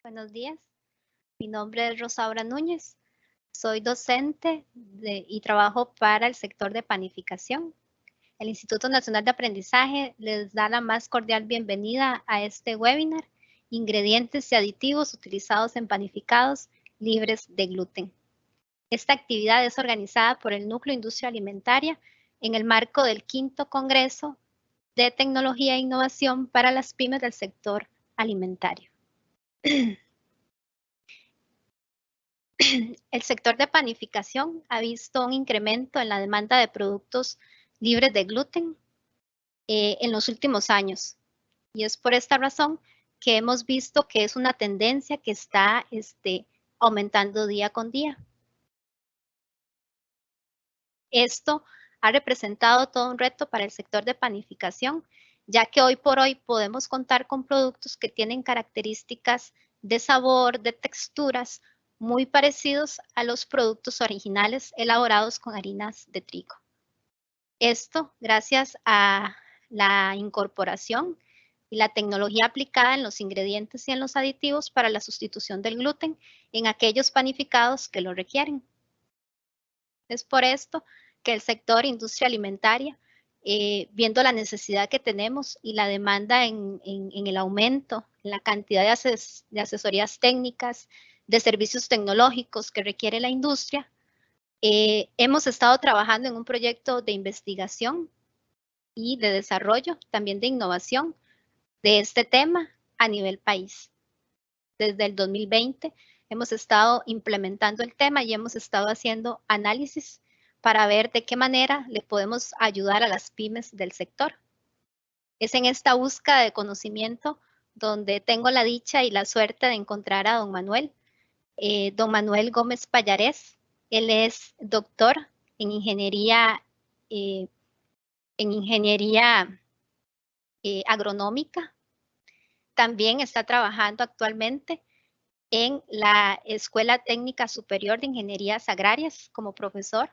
Buenos días, mi nombre es Rosaura Núñez, soy docente y trabajo para el sector de panificación. El Instituto Nacional de Aprendizaje les da la más cordial bienvenida a este webinar, Ingredientes y aditivos utilizados en panificados libres de gluten. Esta actividad es organizada por el Núcleo Industria Alimentaria en el marco del 5º Congreso de Tecnología e Innovación para las pymes del sector alimentario. El sector de panificación ha visto un incremento en la demanda de productos libres de gluten en los últimos años. Y es por esta razón que hemos visto que es una tendencia que está aumentando día con día. Esto ha representado todo un reto para el sector de panificación, ya que hoy por hoy podemos contar con productos que tienen características de sabor, de texturas, muy parecidos a los productos originales elaborados con harinas de trigo. Esto gracias a la incorporación y la tecnología aplicada en los ingredientes y en los aditivos para la sustitución del gluten en aquellos panificados que lo requieren. Es por esto que el sector industria alimentaria, viendo la necesidad que tenemos y la demanda en el aumento, en la cantidad de asesorías técnicas, de servicios tecnológicos que requiere la industria, hemos estado trabajando en un proyecto de investigación y de desarrollo, también de innovación de este tema a nivel país. Desde el 2020 hemos estado implementando el tema y hemos estado haciendo análisis para ver de qué manera le podemos ayudar a las pymes del sector. Es en esta búsqueda de conocimiento donde tengo la dicha y la suerte de encontrar a don Manuel. Don Manuel Gómez Pallarés, él es doctor en ingeniería agronómica. También está trabajando actualmente en la Escuela Técnica Superior de Ingenierías Agrarias como profesor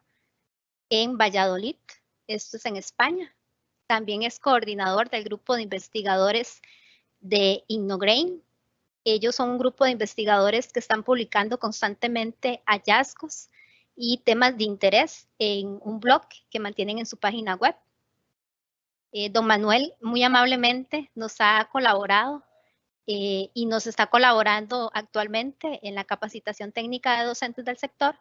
en Valladolid, esto es en España. También es coordinador del grupo de investigadores de Innograin. Ellos son un grupo de investigadores que están publicando constantemente hallazgos y temas de interés en un blog que mantienen en su página web. Don Manuel muy amablemente nos ha colaborado y nos está colaborando actualmente en la capacitación técnica de docentes del sector.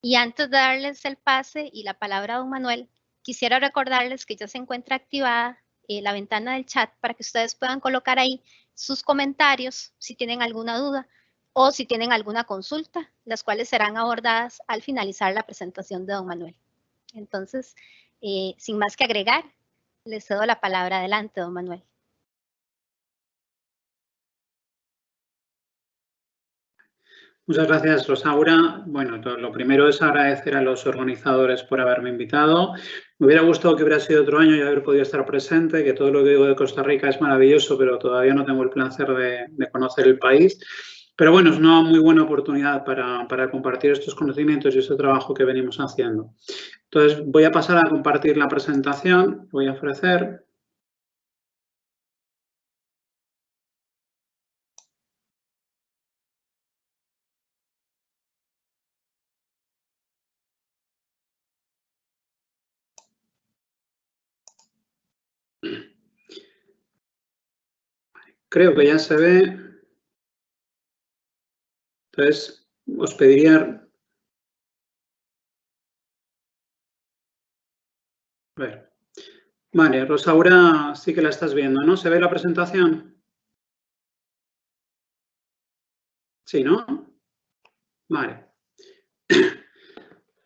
Y antes de darles el pase y la palabra a don Manuel, quisiera recordarles que ya se encuentra activada la ventana del chat para que ustedes puedan colocar ahí sus comentarios si tienen alguna duda o si tienen alguna consulta, las cuales serán abordadas al finalizar la presentación de don Manuel. Entonces, sin más que agregar, les cedo la palabra. Adelante, don Manuel. Muchas gracias, Rosaura. Bueno, lo primero es agradecer a los organizadores por haberme invitado. Me hubiera gustado que hubiera sido otro año y haber podido estar presente, que todo lo que digo de Costa Rica es maravilloso, pero todavía no tengo el placer de conocer el país. Pero bueno, es una muy buena oportunidad para compartir estos conocimientos y este trabajo que venimos haciendo. Entonces, voy a pasar a compartir la presentación, voy a ofrecer. Creo que ya se ve. Entonces, os pediría... A ver. Vale, Rosaura, sí que la estás viendo, ¿no? ¿Se ve la presentación? Sí, ¿no? Vale.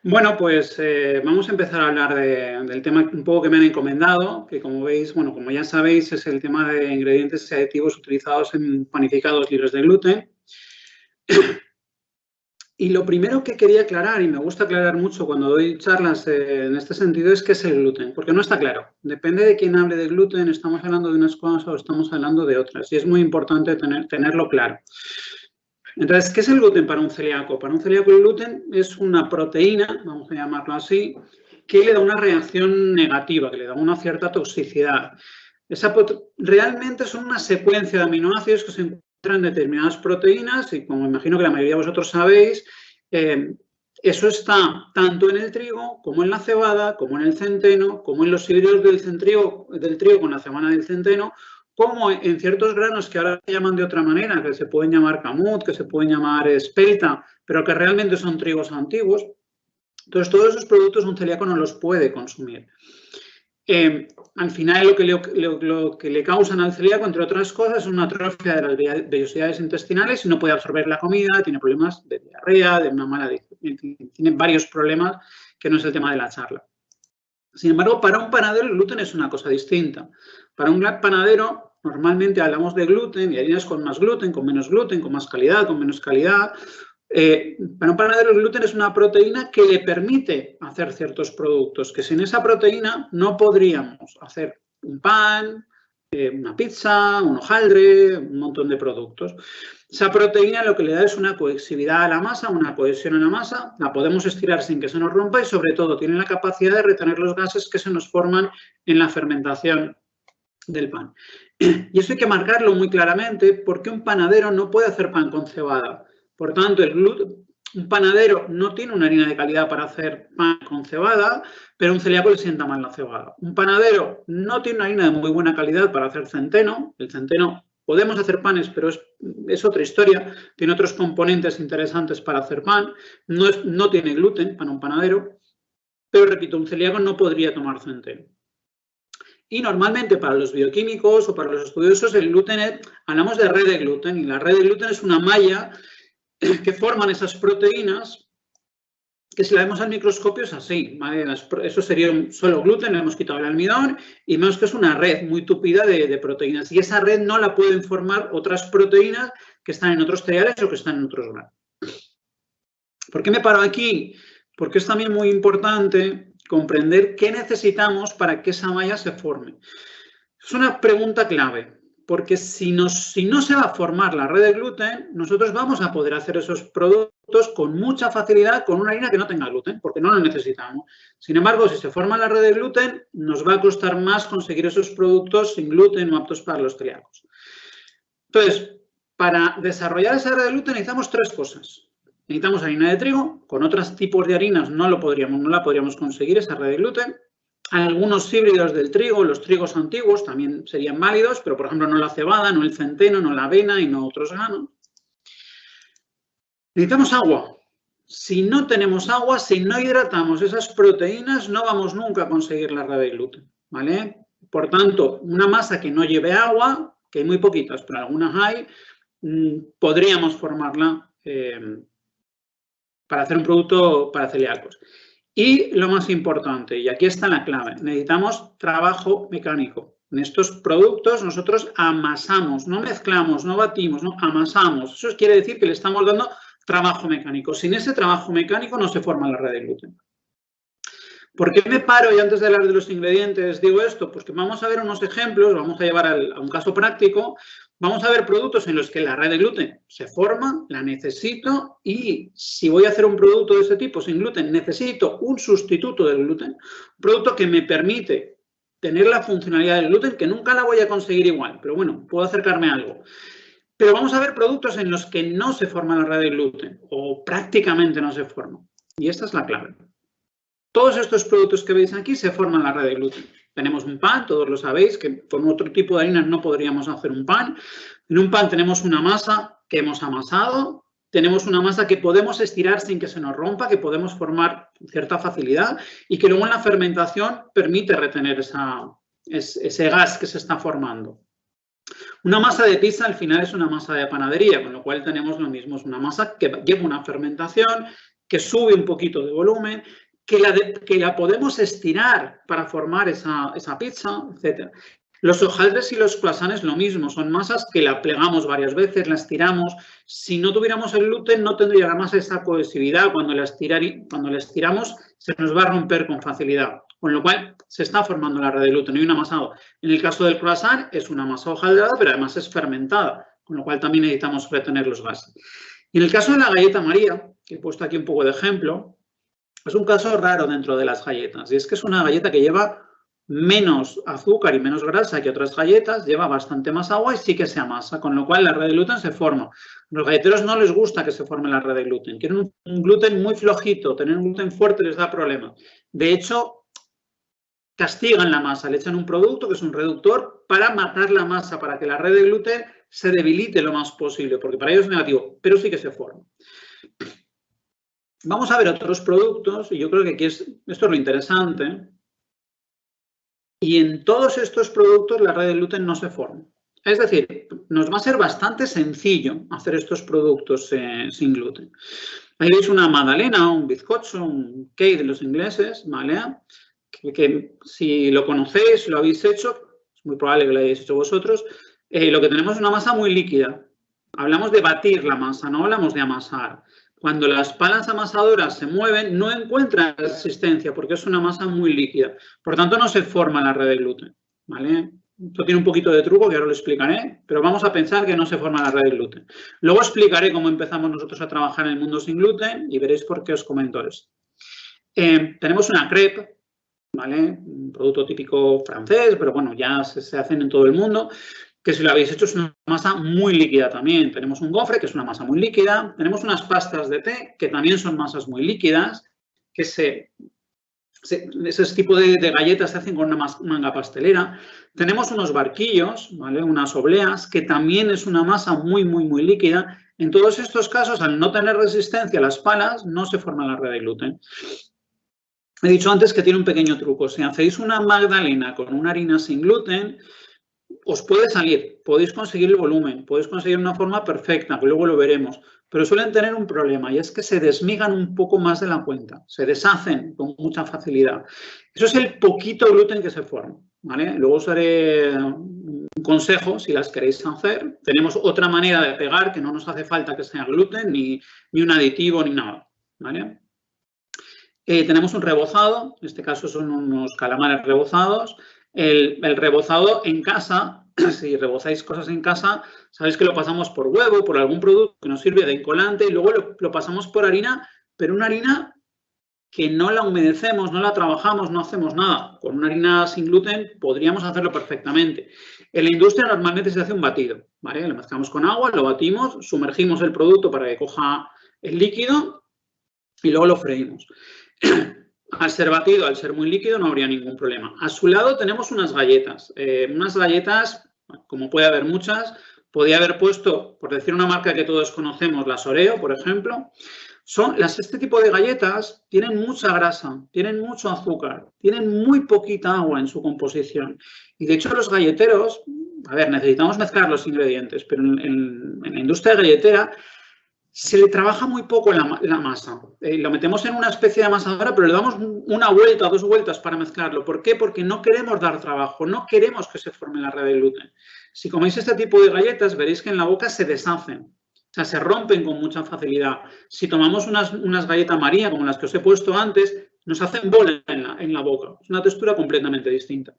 Bueno, pues vamos a empezar a hablar del tema un poco que me han encomendado, que como veis, bueno, como ya sabéis, es el tema de ingredientes y aditivos utilizados en panificados libres de gluten. Y lo primero que quería aclarar, y me gusta aclarar mucho cuando doy charlas en este sentido, es qué es el gluten, porque no está claro. Depende de quién hable de gluten, estamos hablando de unas cosas o estamos hablando de otras, y es muy importante tenerlo claro. Entonces, ¿qué es el gluten para un celíaco? Para un celíaco el gluten es una proteína, vamos a llamarlo así, que le da una reacción negativa, que le da una cierta toxicidad. Realmente son una secuencia de aminoácidos que se en determinadas proteínas y como imagino que la mayoría de vosotros sabéis, eso está tanto en el trigo como en la cebada, como en el centeno, como en los híbridos del trigo con la cebada del centeno, como en ciertos granos que ahora se llaman de otra manera, que se pueden llamar camut, que se pueden llamar espelta, pero que realmente son trigos antiguos. Entonces, todos esos productos un celíaco no los puede consumir. Al final, lo que le causan al celíaco, entre otras cosas, es una atrofia de las vellosidades intestinales y no puede absorber la comida, tiene problemas de diarrea, de una mala digestión, tiene varios problemas que no es el tema de la charla. Sin embargo, para un panadero el gluten es una cosa distinta. Para un panadero, normalmente hablamos de gluten y harinas con más gluten, con menos gluten, con más calidad, con menos calidad. Para un panadero el gluten es una proteína que le permite hacer ciertos productos, que sin esa proteína no podríamos hacer un pan, una pizza, un hojaldre, un montón de productos. Esa proteína lo que le da es una cohesividad a la masa, una cohesión en la masa, la podemos estirar sin que se nos rompa y sobre todo tiene la capacidad de retener los gases que se nos forman en la fermentación del pan. Y eso hay que marcarlo muy claramente porque un panadero no puede hacer pan con cebada. Por tanto, un panadero no tiene una harina de calidad para hacer pan con cebada, pero un celíaco le sienta mal la cebada. Un panadero no tiene una harina de muy buena calidad para hacer centeno. El centeno, podemos hacer panes, pero es otra historia. Tiene otros componentes interesantes para hacer pan. No tiene gluten para un panadero. Pero, repito, un celíaco no podría tomar centeno. Y normalmente para los bioquímicos o para los estudiosos, el gluten, hablamos de red de gluten. Y la red de gluten es una malla que forman esas proteínas, que si la vemos al microscopio es así, ¿vale? Eso sería solo gluten, le hemos quitado el almidón y vemos que es una red muy tupida de proteínas. Y esa red no la pueden formar otras proteínas que están en otros cereales o que están en otros granos. ¿Por qué me paro aquí? Porque es también muy importante comprender qué necesitamos para que esa malla se forme. Es una pregunta clave. Porque si no se va a formar la red de gluten, nosotros vamos a poder hacer esos productos con mucha facilidad con una harina que no tenga gluten, porque no lo necesitamos. Sin embargo, si se forma la red de gluten, nos va a costar más conseguir esos productos sin gluten o aptos para los celíacos. Entonces, para desarrollar esa red de gluten necesitamos tres cosas. Necesitamos harina de trigo, con otros tipos de harinas no la podríamos conseguir, esa red de gluten. Algunos híbridos del trigo, los trigos antiguos también serían válidos, pero por ejemplo no la cebada, no el centeno, no la avena y no otros granos. Necesitamos agua. Si no tenemos agua, si no hidratamos esas proteínas, no vamos nunca a conseguir la red de gluten, ¿vale? Por tanto, una masa que no lleve agua, que hay muy poquitas, pero algunas hay, podríamos formarla para hacer un producto para celíacos. Y lo más importante, y aquí está la clave, necesitamos trabajo mecánico. En estos productos nosotros amasamos, no mezclamos, no batimos, no amasamos. Eso quiere decir que le estamos dando trabajo mecánico. Sin ese trabajo mecánico no se forma la red de gluten. ¿Por qué me paro y antes de hablar de los ingredientes digo esto? Pues que vamos a ver unos ejemplos, vamos a llevar a un caso práctico. Vamos a ver productos en los que la red de gluten se forma, la necesito y si voy a hacer un producto de este tipo sin gluten, necesito un sustituto del gluten, un producto que me permite tener la funcionalidad del gluten, que nunca la voy a conseguir igual, pero bueno, puedo acercarme a algo. Pero vamos a ver productos en los que no se forma la red de gluten o prácticamente no se forma. Y esta es la clave. Todos estos productos que veis aquí se forman la red de gluten. Tenemos un pan, todos lo sabéis, que con otro tipo de harinas no podríamos hacer un pan. En un pan tenemos una masa que hemos amasado, tenemos una masa que podemos estirar sin que se nos rompa, que podemos formar con cierta facilidad y que luego en la fermentación permite retener ese gas que se está formando. Una masa de pizza al final es una masa de panadería, con lo cual tenemos lo mismo, es una masa que lleva una fermentación, que sube un poquito de volumen, que la podemos estirar para formar esa pizza, etc. Los hojaldres y los croissants lo mismo, son masas que la plegamos varias veces, la estiramos. Si no tuviéramos el gluten, no tendría la masa esa cohesividad. Cuando la estiramos, se nos va a romper con facilidad. Con lo cual, se está formando la red de gluten y un amasado. En el caso del croissant, es una masa hojaldrada, pero además es fermentada, con lo cual también necesitamos retener los gases. Y en el caso de la galleta María, que he puesto aquí un poco de ejemplo, es un caso raro dentro de las galletas. Y es que es una galleta que lleva menos azúcar y menos grasa que otras galletas, lleva bastante más agua y sí que se amasa, con lo cual la red de gluten se forma. A los galleteros no les gusta que se forme la red de gluten, quieren un gluten muy flojito, tener un gluten fuerte les da problema. De hecho, castigan la masa, le echan un producto que es un reductor para matar la masa, para que la red de gluten se debilite lo más posible, porque para ellos es negativo, pero sí que se forma. Vamos a ver otros productos, y yo creo que aquí esto es lo interesante. Y en todos estos productos la red de gluten no se forma. Es decir, nos va a ser bastante sencillo hacer estos productos sin gluten. Ahí veis una magdalena, un bizcocho, un cake de los ingleses, ¿vale? Que si lo conocéis, lo habéis hecho, es muy probable que lo hayáis hecho vosotros, lo que tenemos es una masa muy líquida. Hablamos de batir la masa, no hablamos de amasar. Cuando las palas amasadoras se mueven, no encuentran resistencia porque es una masa muy líquida. Por tanto, no se forma la red de gluten, ¿vale? Esto tiene un poquito de truco que ahora lo explicaré, pero vamos a pensar que no se forma la red de gluten. Luego explicaré cómo empezamos nosotros a trabajar en el mundo sin gluten y veréis por qué os comento esto. Tenemos una crepe, ¿vale? Un producto típico francés, pero bueno, ya se hacen en todo el mundo, que si lo habéis hecho es una masa muy líquida también. Tenemos un gofre, que es una masa muy líquida. Tenemos unas pastas de té, que también son masas muy líquidas, que ese tipo de galletas se hacen con una manga pastelera. Tenemos unos barquillos, ¿vale? Unas obleas, que también es una masa muy, muy, muy líquida. En todos estos casos, al no tener resistencia a las palas, no se forma la red de gluten. He dicho antes que tiene un pequeño truco. Si hacéis una magdalena con una harina sin gluten, os puede salir, podéis conseguir el volumen, podéis conseguir una forma perfecta, que luego lo veremos, pero suelen tener un problema y es que se desmigan un poco más de la cuenta, se deshacen con mucha facilidad. Eso es el poquito gluten que se forma, ¿vale? Luego os daré un consejo si las queréis hacer. Tenemos otra manera de pegar que no nos hace falta que sea gluten ni un aditivo ni nada, ¿vale? Tenemos un rebozado, en este caso son unos calamares rebozados. El rebozado en casa, si rebozáis cosas en casa, sabéis que lo pasamos por huevo, por algún producto que nos sirve de colante y luego lo pasamos por harina, pero una harina que no la humedecemos, no la trabajamos, no hacemos nada. Con una harina sin gluten podríamos hacerlo perfectamente. En la industria normalmente se hace un batido, ¿vale? Lo mezclamos con agua, lo batimos, sumergimos el producto para que coja el líquido y luego lo freímos. Al ser batido, al ser muy líquido, no habría ningún problema. A su lado tenemos unas galletas. Unas galletas, como puede haber muchas, podría haber puesto, por decir una marca que todos conocemos, las Oreo, por ejemplo. Este tipo de galletas tienen mucha grasa, tienen mucho azúcar, tienen muy poquita agua en su composición. Y de hecho los galleteros, a ver, necesitamos mezclar los ingredientes, pero en la industria galletera se le trabaja muy poco la masa. Lo metemos en una especie de amasadora, pero le damos una vuelta, 2 vueltas para mezclarlo. ¿Por qué? Porque no queremos dar trabajo, no queremos que se forme la red de gluten. Si coméis este tipo de galletas, veréis que en la boca se deshacen, o sea, se rompen con mucha facilidad. Si tomamos unas galletas María, como las que os he puesto antes, nos hacen bola en la boca. Es una textura completamente distinta.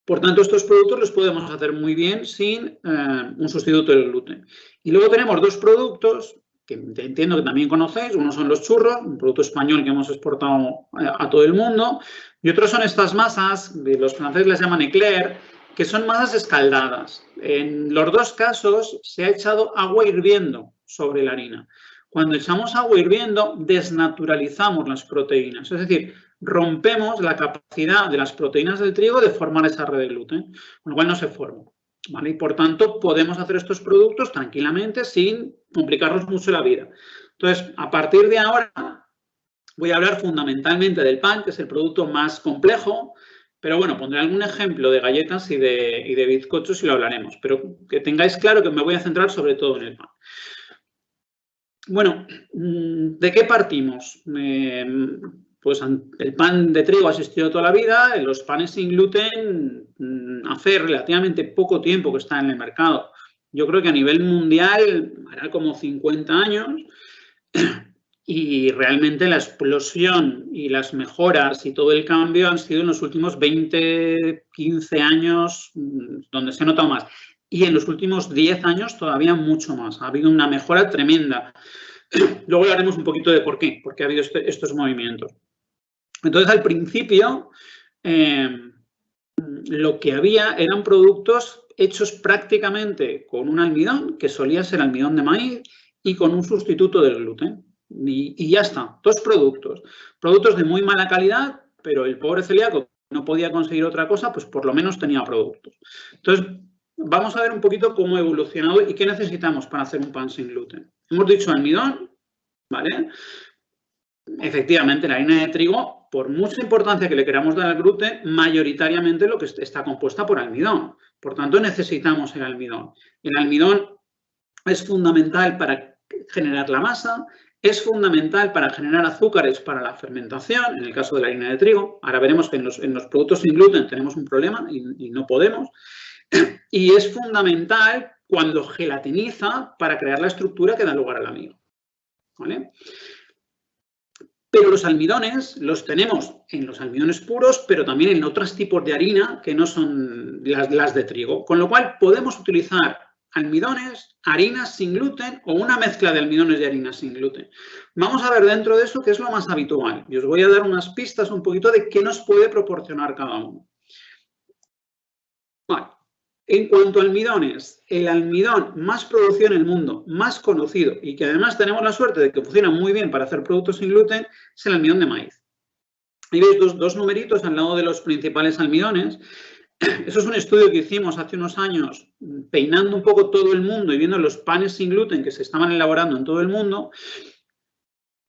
Por tanto, estos productos los podemos hacer muy bien sin un sustituto del gluten. Y luego tenemos 2 productos que entiendo que también conocéis. Uno son los churros, un producto español que hemos exportado a todo el mundo. Y otros son estas masas, los franceses les llaman éclair, que son masas escaldadas. En los 2 casos se ha echado agua hirviendo sobre la harina. Cuando echamos agua hirviendo, desnaturalizamos las proteínas. Es decir, rompemos la capacidad de las proteínas del trigo de formar esa red de gluten, con lo cual no se forma, ¿vale? Y por tanto, podemos hacer estos productos tranquilamente sin complicarnos mucho la vida. Entonces, a partir de ahora, voy a hablar fundamentalmente del pan, que es el producto más complejo, pero bueno, pondré algún ejemplo de galletas y de bizcochos y lo hablaremos, pero que tengáis claro que me voy a centrar sobre todo en el pan. Bueno, ¿de qué partimos? Pues el pan de trigo ha existido toda la vida, los panes sin gluten hace relativamente poco tiempo que están en el mercado. Yo creo que a nivel mundial hará como 50 años y realmente la explosión y las mejoras y todo el cambio han sido en los últimos 20, 15 años donde se ha notado más. Y en los últimos 10 años todavía mucho más. Ha habido una mejora tremenda. Luego hablaremos un poquito de por qué ha habido estos movimientos. Entonces, al principio, lo que había eran productos hechos prácticamente con un almidón, que solía ser almidón de maíz, y con un sustituto del gluten. Y ya está, 2 productos. Productos de muy mala calidad, pero el pobre celíaco no podía conseguir otra cosa, pues por lo menos tenía productos. Entonces, vamos a ver un poquito cómo ha evolucionado y qué necesitamos para hacer un pan sin gluten. Hemos dicho almidón, ¿vale? Efectivamente, la harina de trigo, por mucha importancia que le queramos dar al gluten, mayoritariamente lo que está compuesta por almidón. Por tanto, necesitamos el almidón. El almidón es fundamental para generar la masa, es fundamental para generar azúcares para la fermentación, en el caso de la harina de trigo. Ahora veremos que en los productos sin gluten tenemos un problema y no podemos. Y es fundamental cuando gelatiniza para crear la estructura que da lugar al amido, ¿vale? Pero los almidones los tenemos en los almidones puros, pero también en otros tipos de harina que no son las de trigo. Con lo cual podemos utilizar almidones, harinas sin gluten o una mezcla de almidones y harinas sin gluten. Vamos a ver dentro de eso qué es lo más habitual. Y os voy a dar unas pistas un poquito de qué nos puede proporcionar cada uno. Vale. En cuanto a almidones, el almidón más producido en el mundo, más conocido y que además tenemos la suerte de que funciona muy bien para hacer productos sin gluten, es el almidón de maíz. Ahí veis dos numeritos al lado de los principales almidones. Eso es un estudio que hicimos hace unos años, peinando un poco todo el mundo y viendo los panes sin gluten que se estaban elaborando en todo el mundo.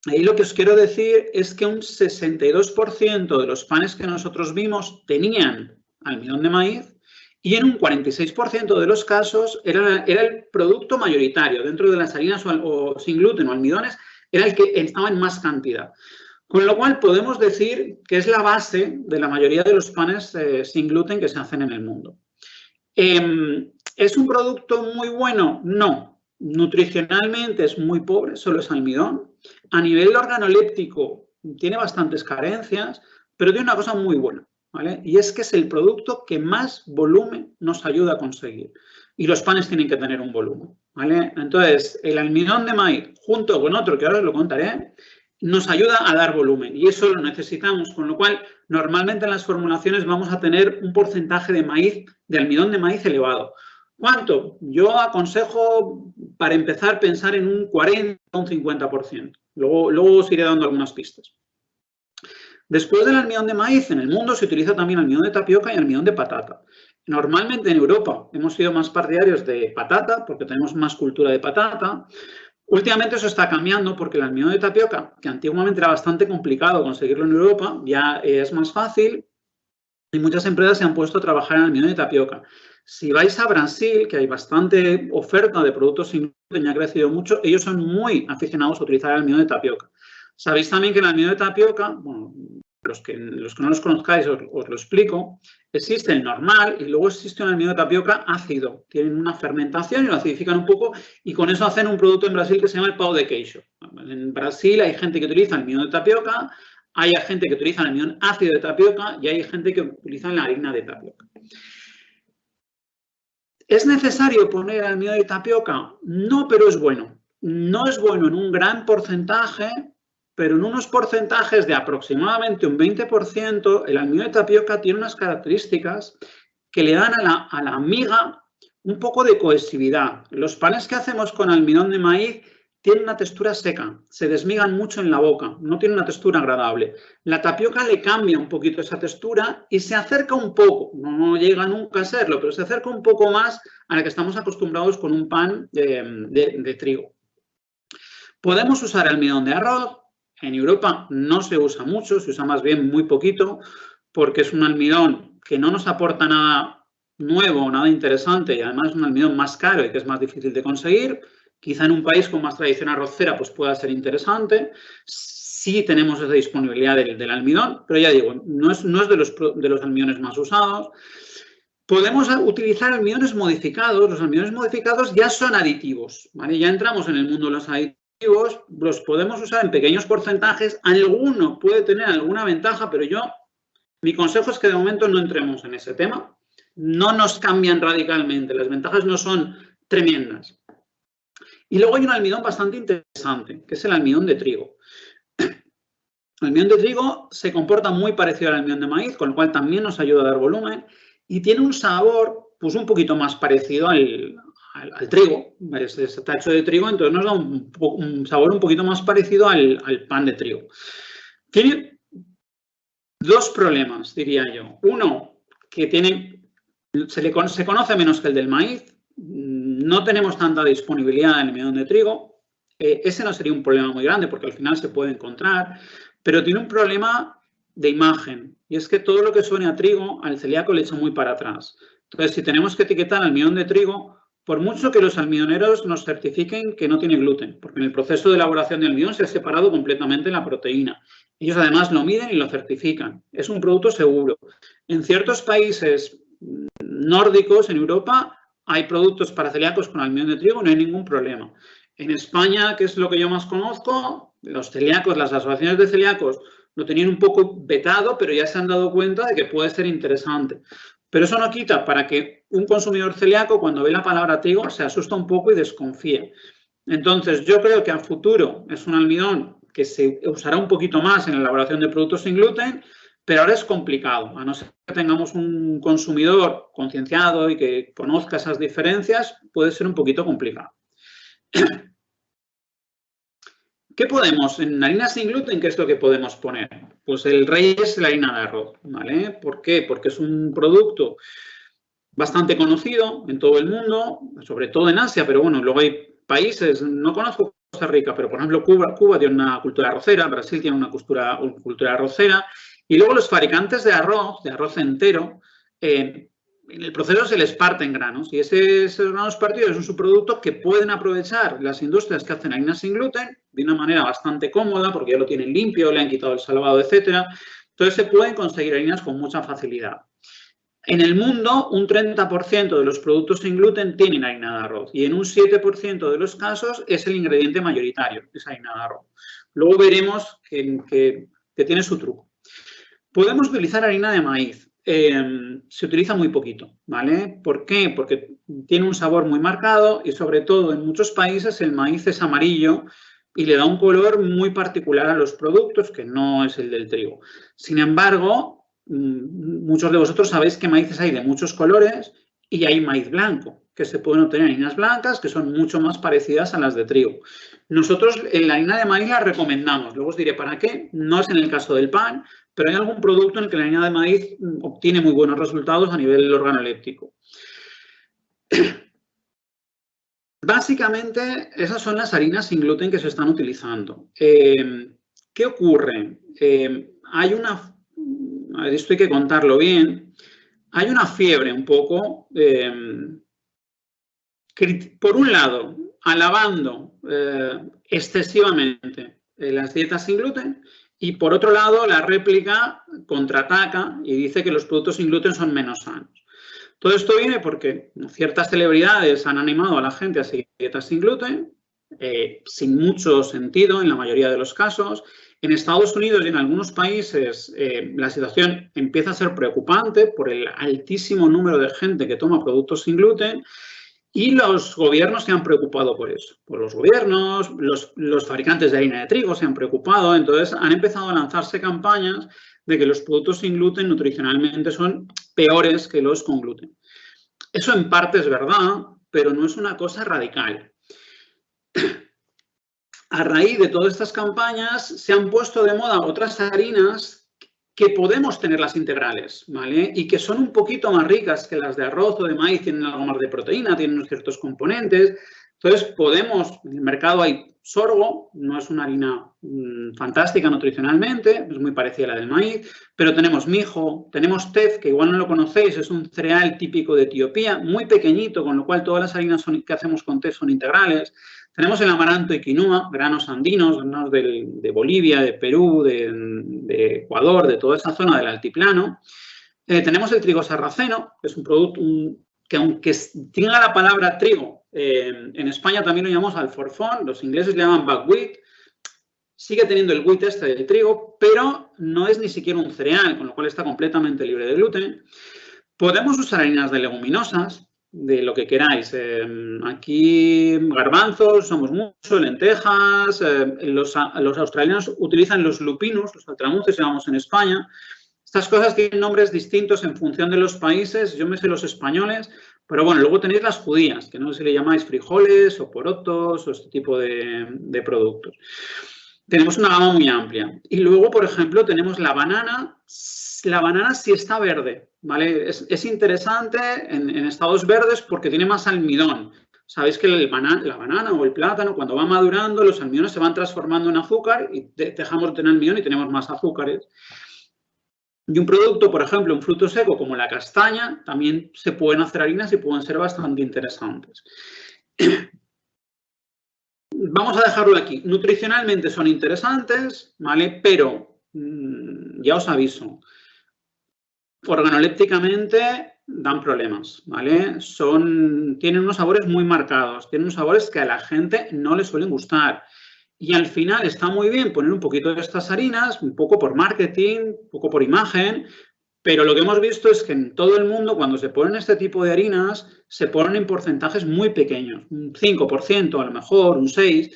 Ahí lo que os quiero decir es que un 62% de los panes que nosotros vimos tenían almidón de maíz y en un 46% de los casos era el producto mayoritario. Dentro de las harinas o sin gluten o almidones era el que estaba en más cantidad. Con lo cual podemos decir que es la base de la mayoría de los panes sin gluten que se hacen en el mundo. ¿Es un producto muy bueno? No. Nutricionalmente es muy pobre, solo es almidón. A nivel organoléptico tiene bastantes carencias, pero tiene una cosa muy buena, ¿vale? Y es que es el producto que más volumen nos ayuda a conseguir. Y los panes tienen que tener un volumen, ¿vale? Entonces, el almidón de maíz, junto con otro que ahora os lo contaré, nos ayuda a dar volumen y eso lo necesitamos, con lo cual normalmente en las formulaciones vamos a tener un porcentaje de maíz, de almidón de maíz elevado. ¿Cuánto? Yo aconsejo, para empezar, pensar en un 40 o un 50%. Luego os iré dando algunas pistas. Después del almidón de maíz, en el mundo se utiliza también almidón de tapioca y almidón de patata. Normalmente en Europa hemos sido más partidarios de patata, porque tenemos más cultura de patata. Últimamente eso está cambiando porque el almidón de tapioca, que antiguamente era bastante complicado conseguirlo en Europa, ya es más fácil y muchas empresas se han puesto a trabajar en almidón de tapioca. Si vais a Brasil, que hay bastante oferta de productos sin gluten y ha crecido mucho, ellos son muy aficionados a utilizar el almidón de tapioca. Sabéis también que el almidón de tapioca, bueno, los que no los conozcáis os lo explico, existe el normal y luego existe un almidón de tapioca ácido. Tienen una fermentación y lo acidifican un poco y con eso hacen un producto en Brasil que se llama el pão de queijo. En Brasil hay gente que utiliza almidón de tapioca, hay gente que utiliza el almidón ácido de tapioca y hay gente que utiliza la harina de tapioca. ¿Es necesario poner almidón de tapioca? No, pero es bueno. No es bueno en un gran porcentaje, pero en unos porcentajes de aproximadamente un 20%, el almidón de tapioca tiene unas características que le dan a la miga un poco de cohesividad. Los panes que hacemos con almidón de maíz tienen una textura seca, se desmigan mucho en la boca, no tienen una textura agradable. La tapioca le cambia un poquito esa textura y se acerca un poco, no llega nunca a serlo, pero se acerca un poco más a la que estamos acostumbrados con un pan de trigo. Podemos usar almidón de arroz. En Europa no se usa mucho, se usa más bien muy poquito, porque es un almidón que no nos aporta nada nuevo, nada interesante y además es un almidón más caro y que es más difícil de conseguir. Quizá en un país con más tradición arrocera pues pueda ser interesante. Sí tenemos esa disponibilidad del almidón, pero ya digo, no es de los almidones más usados. Podemos utilizar almidones modificados. Los almidones modificados ya son aditivos, ¿vale? Ya entramos en el mundo de los aditivos. Los podemos usar en pequeños porcentajes. Alguno puede tener alguna ventaja, pero mi consejo es que de momento no entremos en ese tema. No nos cambian radicalmente. Las ventajas no son tremendas. Y luego hay un almidón bastante interesante, que es el almidón de trigo. El almidón de trigo se comporta muy parecido al almidón de maíz, con lo cual también nos ayuda a dar volumen y tiene un sabor pues un poquito más parecido al trigo. Está hecho de trigo, entonces nos da un sabor un poquito más parecido al pan de trigo. Tiene dos problemas, diría yo. Uno, que se conoce menos que el del maíz. No tenemos tanta disponibilidad de almidón de trigo. Ese no sería un problema muy grande porque al final se puede encontrar, pero tiene un problema de imagen y es que todo lo que suene a trigo al celíaco le echa muy para atrás. Entonces, si tenemos que etiquetar almidón de trigo, por mucho que los almidoneros nos certifiquen que no tiene gluten, porque en el proceso de elaboración de almidón se ha separado completamente la proteína. Ellos además lo miden y lo certifican. Es un producto seguro. En ciertos países nórdicos, en Europa, hay productos para celíacos con almidón de trigo, no hay ningún problema. En España, que es lo que yo más conozco, los celíacos, las asociaciones de celíacos lo tenían un poco vetado, pero ya se han dado cuenta de que puede ser interesante. Pero eso no quita para que un consumidor celíaco, cuando ve la palabra trigo, se asusta un poco y desconfíe. Entonces, yo creo que a futuro es un almidón que se usará un poquito más en la elaboración de productos sin gluten, pero ahora es complicado. A no ser que tengamos un consumidor concienciado y que conozca esas diferencias, puede ser un poquito complicado. ¿Qué podemos? En harina sin gluten, ¿qué es lo que podemos poner? Pues el rey es la harina de arroz, ¿vale? ¿Por qué? Porque es un producto bastante conocido en todo el mundo, sobre todo en Asia, pero bueno, luego hay países, no conozco Costa Rica, pero por ejemplo Cuba tiene una cultura arrocera, Brasil tiene una cultura arrocera, y luego los fabricantes de arroz entero, en el proceso se les parten granos y esos granos partidos es un subproducto que pueden aprovechar las industrias que hacen harina sin gluten de una manera bastante cómoda porque ya lo tienen limpio, le han quitado el salvado, etcétera. Entonces se pueden conseguir harinas con mucha facilidad. En el mundo, un 30% de los productos sin gluten tienen harina de arroz y en un 7% de los casos es el ingrediente mayoritario, esa harina de arroz. Luego veremos que tiene su truco. Podemos utilizar harina de maíz. Se utiliza muy poquito, ¿vale? ¿Por qué? Porque tiene un sabor muy marcado y sobre todo en muchos países el maíz es amarillo y le da un color muy particular a los productos que no es el del trigo. Sin embargo, muchos de vosotros sabéis que maíces hay de muchos colores y hay maíz blanco, que se pueden obtener harinas blancas que son mucho más parecidas a las de trigo. Nosotros la harina de maíz la recomendamos, luego os diré para qué, no es en el caso del pan, pero hay algún producto en el que la harina de maíz obtiene muy buenos resultados a nivel organoléptico. Básicamente, esas son las harinas sin gluten que se están utilizando. ¿Qué ocurre? Esto hay que contarlo bien, hay una fiebre un poco, por un lado, alabando excesivamente las dietas sin gluten y por otro lado la réplica contraataca y dice que los productos sin gluten son menos sanos. Todo esto viene porque ciertas celebridades han animado a la gente a seguir dietas sin gluten, sin mucho sentido en la mayoría de los casos. En Estados Unidos y en algunos países la situación empieza a ser preocupante por el altísimo número de gente que toma productos sin gluten y los gobiernos se han preocupado por eso. Por los gobiernos, los fabricantes de harina de trigo se han preocupado, entonces han empezado a lanzarse campañas de que los productos sin gluten nutricionalmente son peores que los con gluten. Eso en parte es verdad, pero no es una cosa radical. A raíz de todas estas campañas se han puesto de moda otras harinas que podemos tener las integrales, ¿vale? Y que son un poquito más ricas que las de arroz o de maíz, tienen algo más de proteína, tienen ciertos componentes. Entonces, en el mercado hay sorgo, no es una harina fantástica nutricionalmente, es muy parecida a la del maíz, pero tenemos mijo, tenemos tef, que igual no lo conocéis, es un cereal típico de Etiopía, muy pequeño, con lo cual todas las harinas que hacemos con tef son integrales. Tenemos el amaranto y quinoa, granos andinos, granos de Bolivia, de Perú, de Ecuador, de toda esa zona del altiplano. Tenemos el trigo sarraceno, que es un producto que aunque tenga la palabra trigo, en España también lo llamamos alforfón, los ingleses le llaman buckwheat, sigue teniendo el wheat este del trigo, pero no es ni siquiera un cereal, con lo cual está completamente libre de gluten. Podemos usar harinas de leguminosas. lo que queráis. Aquí garbanzos, somos mucho, lentejas. Los australianos utilizan los lupinus, los altramuces, llamamos en España. Estas cosas tienen nombres distintos en función de los países. Yo me sé los españoles, pero bueno, luego tenéis las judías, que no sé si le llamáis frijoles o porotos o este tipo de productos. Tenemos una gama muy amplia. Y luego, por ejemplo, tenemos la banana. La banana sí está verde, ¿vale? Es interesante en estados verdes porque tiene más almidón. Sabéis que la banana o el plátano, cuando va madurando, los almidones se van transformando en azúcar y dejamos de tener almidón y tenemos más azúcares. Y un producto, por ejemplo, un fruto seco como la castaña, también se pueden hacer harinas y pueden ser bastante interesantes. Vamos a dejarlo aquí. Nutricionalmente son interesantes, ¿vale? Pero ya os aviso, organolépticamente dan problemas, ¿vale? Tienen unos sabores muy marcados, tienen unos sabores que a la gente no les suelen gustar. Y al final está muy bien poner un poquito de estas harinas, un poco por marketing, un poco por imagen, pero lo que hemos visto es que en todo el mundo, cuando se ponen este tipo de harinas, se ponen en porcentajes muy pequeños, un 5% a lo mejor, un 6%.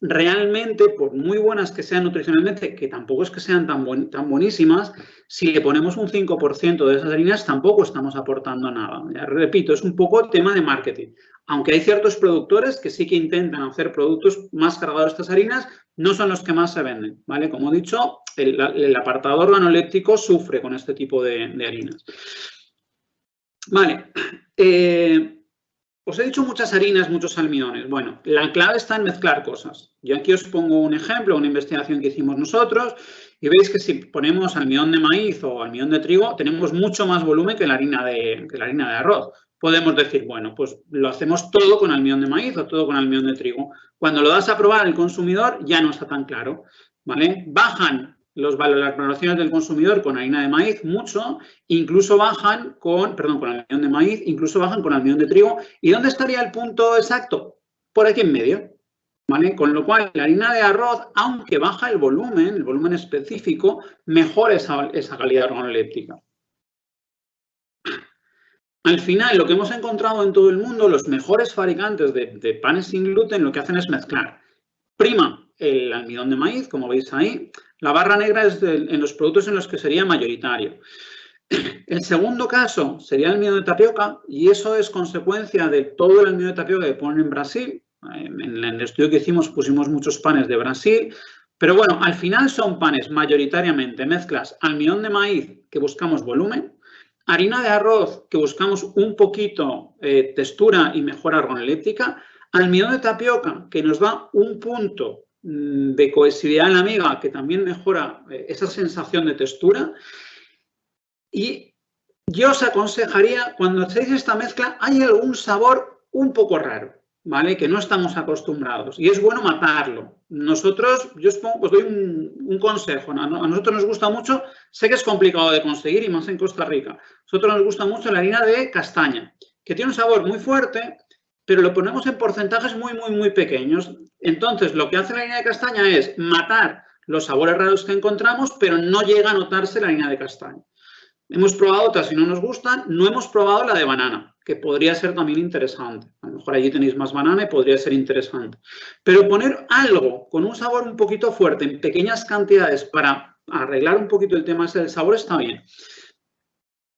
Realmente, por muy buenas que sean nutricionalmente, que tampoco es que sean tan buenísimas, si le ponemos un 5% de esas harinas, tampoco estamos aportando nada. Ya repito, es un poco tema de marketing. Aunque hay ciertos productores que sí que intentan hacer productos más cargados de estas harinas, no son los que más se venden, ¿vale? Como he dicho, el apartado organoléptico sufre con este tipo de harinas. Vale. Os he dicho muchas harinas, muchos almidones. Bueno, la clave está en mezclar cosas. Yo aquí os pongo un ejemplo, una investigación que hicimos nosotros, y veis que si ponemos almidón de maíz o almidón de trigo, tenemos mucho más volumen que la harina de arroz. Podemos decir, bueno, pues lo hacemos todo con almidón de maíz o todo con almidón de trigo. Cuando lo das a probar al consumidor, ya no está tan claro, ¿vale? Bajan las valoraciones del consumidor con harina de maíz mucho, incluso bajan con almidón de maíz, incluso bajan con almidón de trigo. ¿Y dónde estaría el punto exacto? Por aquí en medio, ¿vale? Con lo cual, la harina de arroz, aunque baja el volumen específico, mejora esa calidad organoléptica. Al final, lo que hemos encontrado en todo el mundo, los mejores fabricantes de panes sin gluten, lo que hacen es mezclar. Prima el almidón de maíz, como veis ahí. La barra negra es en los productos en los que sería mayoritario. El segundo caso sería el almidón de tapioca, y eso es consecuencia de todo el almidón de tapioca que ponen en Brasil. En el estudio que hicimos pusimos muchos panes de Brasil, pero bueno, al final son panes mayoritariamente mezclas almidón de maíz, que buscamos volumen, harina de arroz, que buscamos un poquito textura y mejora organoléptica, almidón de tapioca, que nos da un punto de cohesividad en la miga, que también mejora esa sensación de textura. Y yo os aconsejaría, cuando hacéis esta mezcla, hay algún sabor un poco raro, ¿vale? Que no estamos acostumbrados. Y es bueno matarlo. Nosotros, yo os doy un consejo. A nosotros nos gusta mucho, sé que es complicado de conseguir y más en Costa Rica. A nosotros nos gusta mucho la harina de castaña, que tiene un sabor muy fuerte, pero lo ponemos en porcentajes muy, muy, muy pequeños. Entonces, lo que hace la harina de castaña es matar los sabores raros que encontramos, pero no llega a notarse la harina de castaña. Hemos probado otras y no nos gustan. No hemos probado la de banana, que podría ser también interesante. A lo mejor allí tenéis más banana y podría ser interesante. Pero poner algo con un sabor un poquito fuerte en pequeñas cantidades para arreglar un poquito el tema ese del sabor está bien.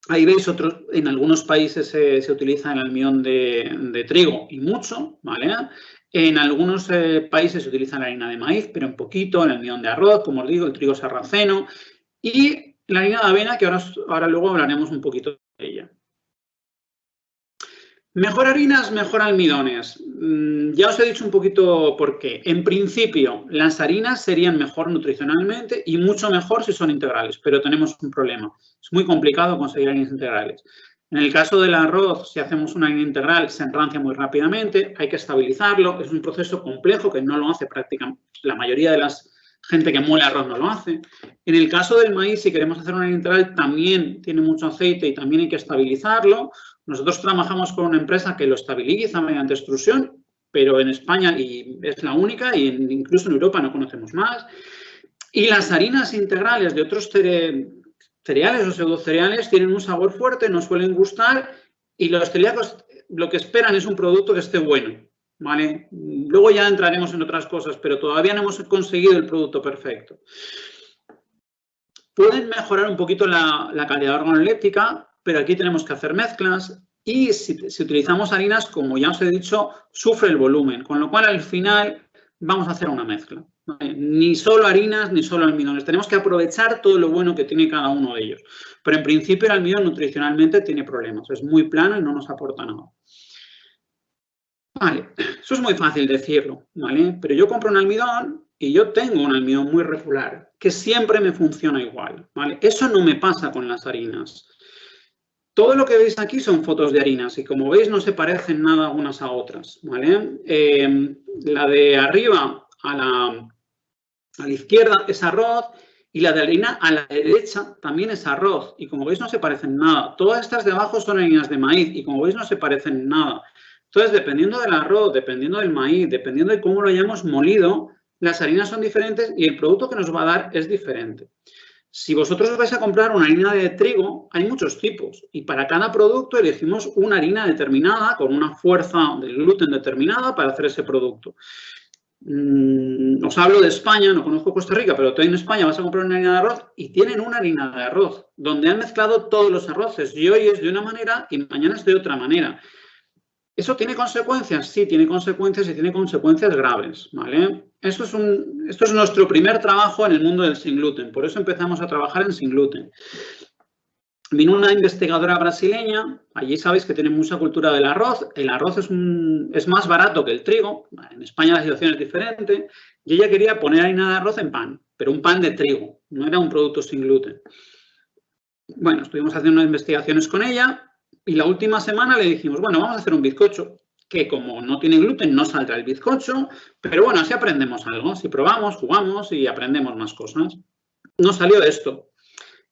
Ahí veis en algunos países se utiliza el almidón de trigo y mucho, ¿vale? En algunos países se utiliza la harina de maíz, pero un poquito, el almidón de arroz, como os digo, el trigo sarraceno y la harina de avena, que ahora luego hablaremos un poquito de ella. Mejor harinas, mejor almidones. Ya os he dicho un poquito por qué. En principio, las harinas serían mejor nutricionalmente y mucho mejor si son integrales, pero tenemos un problema. Es muy complicado conseguir harinas integrales. En el caso del arroz, si hacemos una harina integral, se enrancia muy rápidamente, hay que estabilizarlo. Es un proceso complejo que no lo hace prácticamente la mayoría de la gente que muele arroz no lo hace. En el caso del maíz, si queremos hacer una harina integral, también tiene mucho aceite y también hay que estabilizarlo. Nosotros trabajamos con una empresa que lo estabiliza mediante extrusión, pero en España y es la única y incluso en Europa no conocemos más. Y las harinas integrales de otros cereales o pseudocereales tienen un sabor fuerte, nos suelen gustar y los celíacos lo que esperan es un producto que esté bueno, ¿vale? Luego ya entraremos en otras cosas, pero todavía no hemos conseguido el producto perfecto. Pueden mejorar un poquito la calidad organoléptica, pero aquí tenemos que hacer mezclas y si utilizamos harinas, como ya os he dicho, sufre el volumen, con lo cual al final vamos a hacer una mezcla. ¿Vale? Ni solo harinas ni solo almidones. Tenemos que aprovechar todo lo bueno que tiene cada uno de ellos. Pero en principio el almidón nutricionalmente tiene problemas. Es muy plano y no nos aporta nada. Vale, eso es muy fácil decirlo, ¿vale? Pero yo compro un almidón y yo tengo un almidón muy regular, que siempre me funciona igual, ¿vale? Eso no me pasa con las harinas. Todo lo que veis aquí son fotos de harinas y como veis no se parecen nada unas a otras, ¿vale? La de arriba a la izquierda es arroz y la de harina a la derecha también es arroz y como veis no se parecen nada. Todas estas de abajo son harinas de maíz y como veis no se parecen nada. Entonces, dependiendo del arroz, dependiendo del maíz, dependiendo de cómo lo hayamos molido, las harinas son diferentes y el producto que nos va a dar es diferente. Si vosotros vais a comprar una harina de trigo, hay muchos tipos y para cada producto elegimos una harina determinada con una fuerza del gluten determinada para hacer ese producto. Os hablo de España, no conozco Costa Rica, pero tú en España vas a comprar una harina de arroz y tienen una harina de arroz donde han mezclado todos los arroces y hoy es de una manera y mañana es de otra manera. ¿Eso tiene consecuencias? Sí, tiene consecuencias y tiene consecuencias graves, ¿vale? Esto es nuestro primer trabajo en el mundo del sin gluten, por eso empezamos a trabajar en sin gluten. Vino una investigadora brasileña, allí sabéis que tiene mucha cultura del arroz, el arroz es más barato que el trigo, en España la situación es diferente, y ella quería poner harina de arroz en pan, pero un pan de trigo, no era un producto sin gluten. Bueno, estuvimos haciendo unas investigaciones con ella, y la última semana le dijimos, bueno, vamos a hacer un bizcocho, que como no tiene gluten no saldrá el bizcocho, pero bueno, así aprendemos algo, si probamos, jugamos y aprendemos más cosas. Nos salió esto,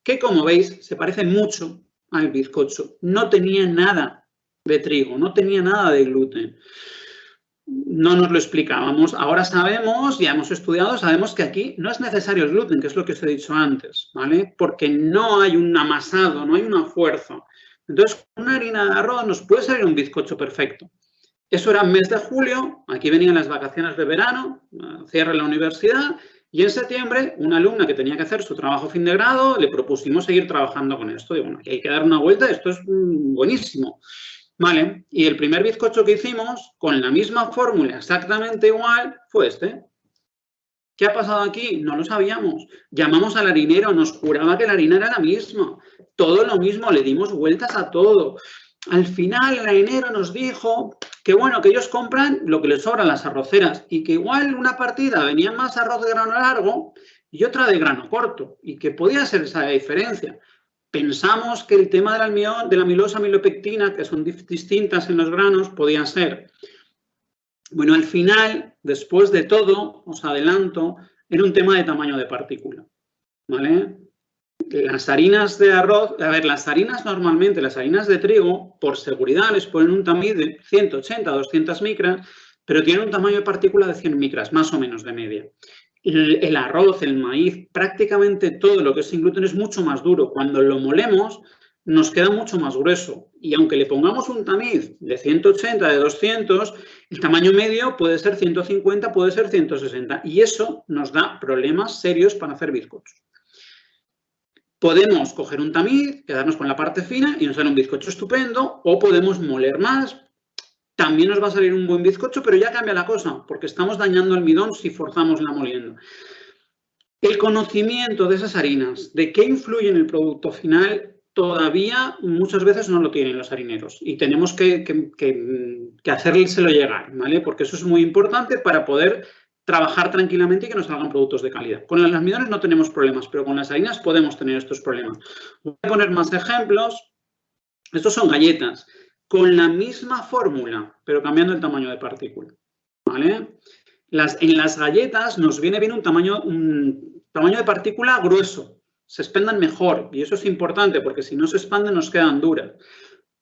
que como veis se parece mucho al bizcocho, no tenía nada de trigo, no tenía nada de gluten. No nos lo explicábamos, ahora sabemos, ya hemos estudiado, sabemos que aquí no es necesario el gluten, que es lo que os he dicho antes, ¿vale? Porque no hay un amasado, no hay una fuerza. Entonces, con una harina de arroz nos puede salir un bizcocho perfecto. Eso era el mes de julio, aquí venían las vacaciones de verano, cierre la universidad, y en septiembre una alumna que tenía que hacer su trabajo fin de grado, le propusimos seguir trabajando con esto. Digo, bueno, aquí hay que dar una vuelta, esto es buenísimo. Vale, y el primer bizcocho que hicimos, con la misma fórmula exactamente igual, fue este. ¿Qué ha pasado aquí? No lo sabíamos. Llamamos al harinero, nos juraba que la harina era la misma. Todo lo mismo, le dimos vueltas a todo. Al final el harinero nos dijo que bueno, que ellos compran lo que les sobran las arroceras y que igual una partida venía más arroz de grano largo y otra de grano corto y que podía ser esa diferencia. Pensamos que el tema del almidón, de la amilosa, amilopectina, que son distintas en los granos, podía ser. Bueno, al final, después de todo, os adelanto, era un tema de tamaño de partícula, ¿vale? Las harinas de arroz, a ver, las harinas normalmente, las harinas de trigo, por seguridad les ponen un tamiz de 180 a 200 micras, pero tienen un tamaño de partícula de 100 micras, más o menos de media. El arroz, el maíz, prácticamente todo lo que es sin gluten es mucho más duro. Cuando lo molemos, nos queda mucho más grueso. Y aunque le pongamos un tamiz de 180, de 200, el tamaño medio puede ser 150, puede ser 160. Y eso nos da problemas serios para hacer bizcochos. Podemos coger un tamiz, quedarnos con la parte fina y nos sale un bizcocho estupendo, o podemos moler más. También nos va a salir un buen bizcocho, pero ya cambia la cosa, porque estamos dañando el almidón si forzamos la molienda. El conocimiento de esas harinas, de qué influye en el producto final, todavía muchas veces no lo tienen los harineros y tenemos que hacérselo llegar, ¿vale? Porque eso es muy importante para poder trabajar tranquilamente y que nos salgan productos de calidad. Con los almidones no tenemos problemas, pero con las harinas podemos tener estos problemas. Voy a poner más ejemplos. Estos son galletas con la misma fórmula, pero cambiando el tamaño de partícula, ¿vale? En las galletas nos viene bien un tamaño de partícula grueso, se expandan mejor y eso es importante porque si no se expanden nos quedan duras.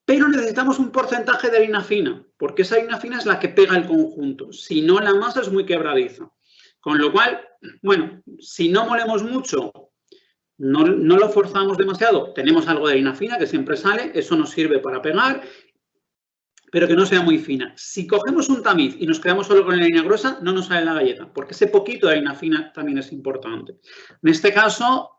Pero necesitamos un porcentaje de harina fina, porque esa harina fina es la que pega el conjunto, si no la masa es muy quebradiza. Con lo cual, bueno, si no molemos mucho, no lo forzamos demasiado, tenemos algo de harina fina que siempre sale, eso nos sirve para pegar. pero que no sea muy fina. Si cogemos un tamiz y nos quedamos solo con la harina gruesa, no nos sale la galleta, porque ese poquito de harina fina también es importante. En este caso,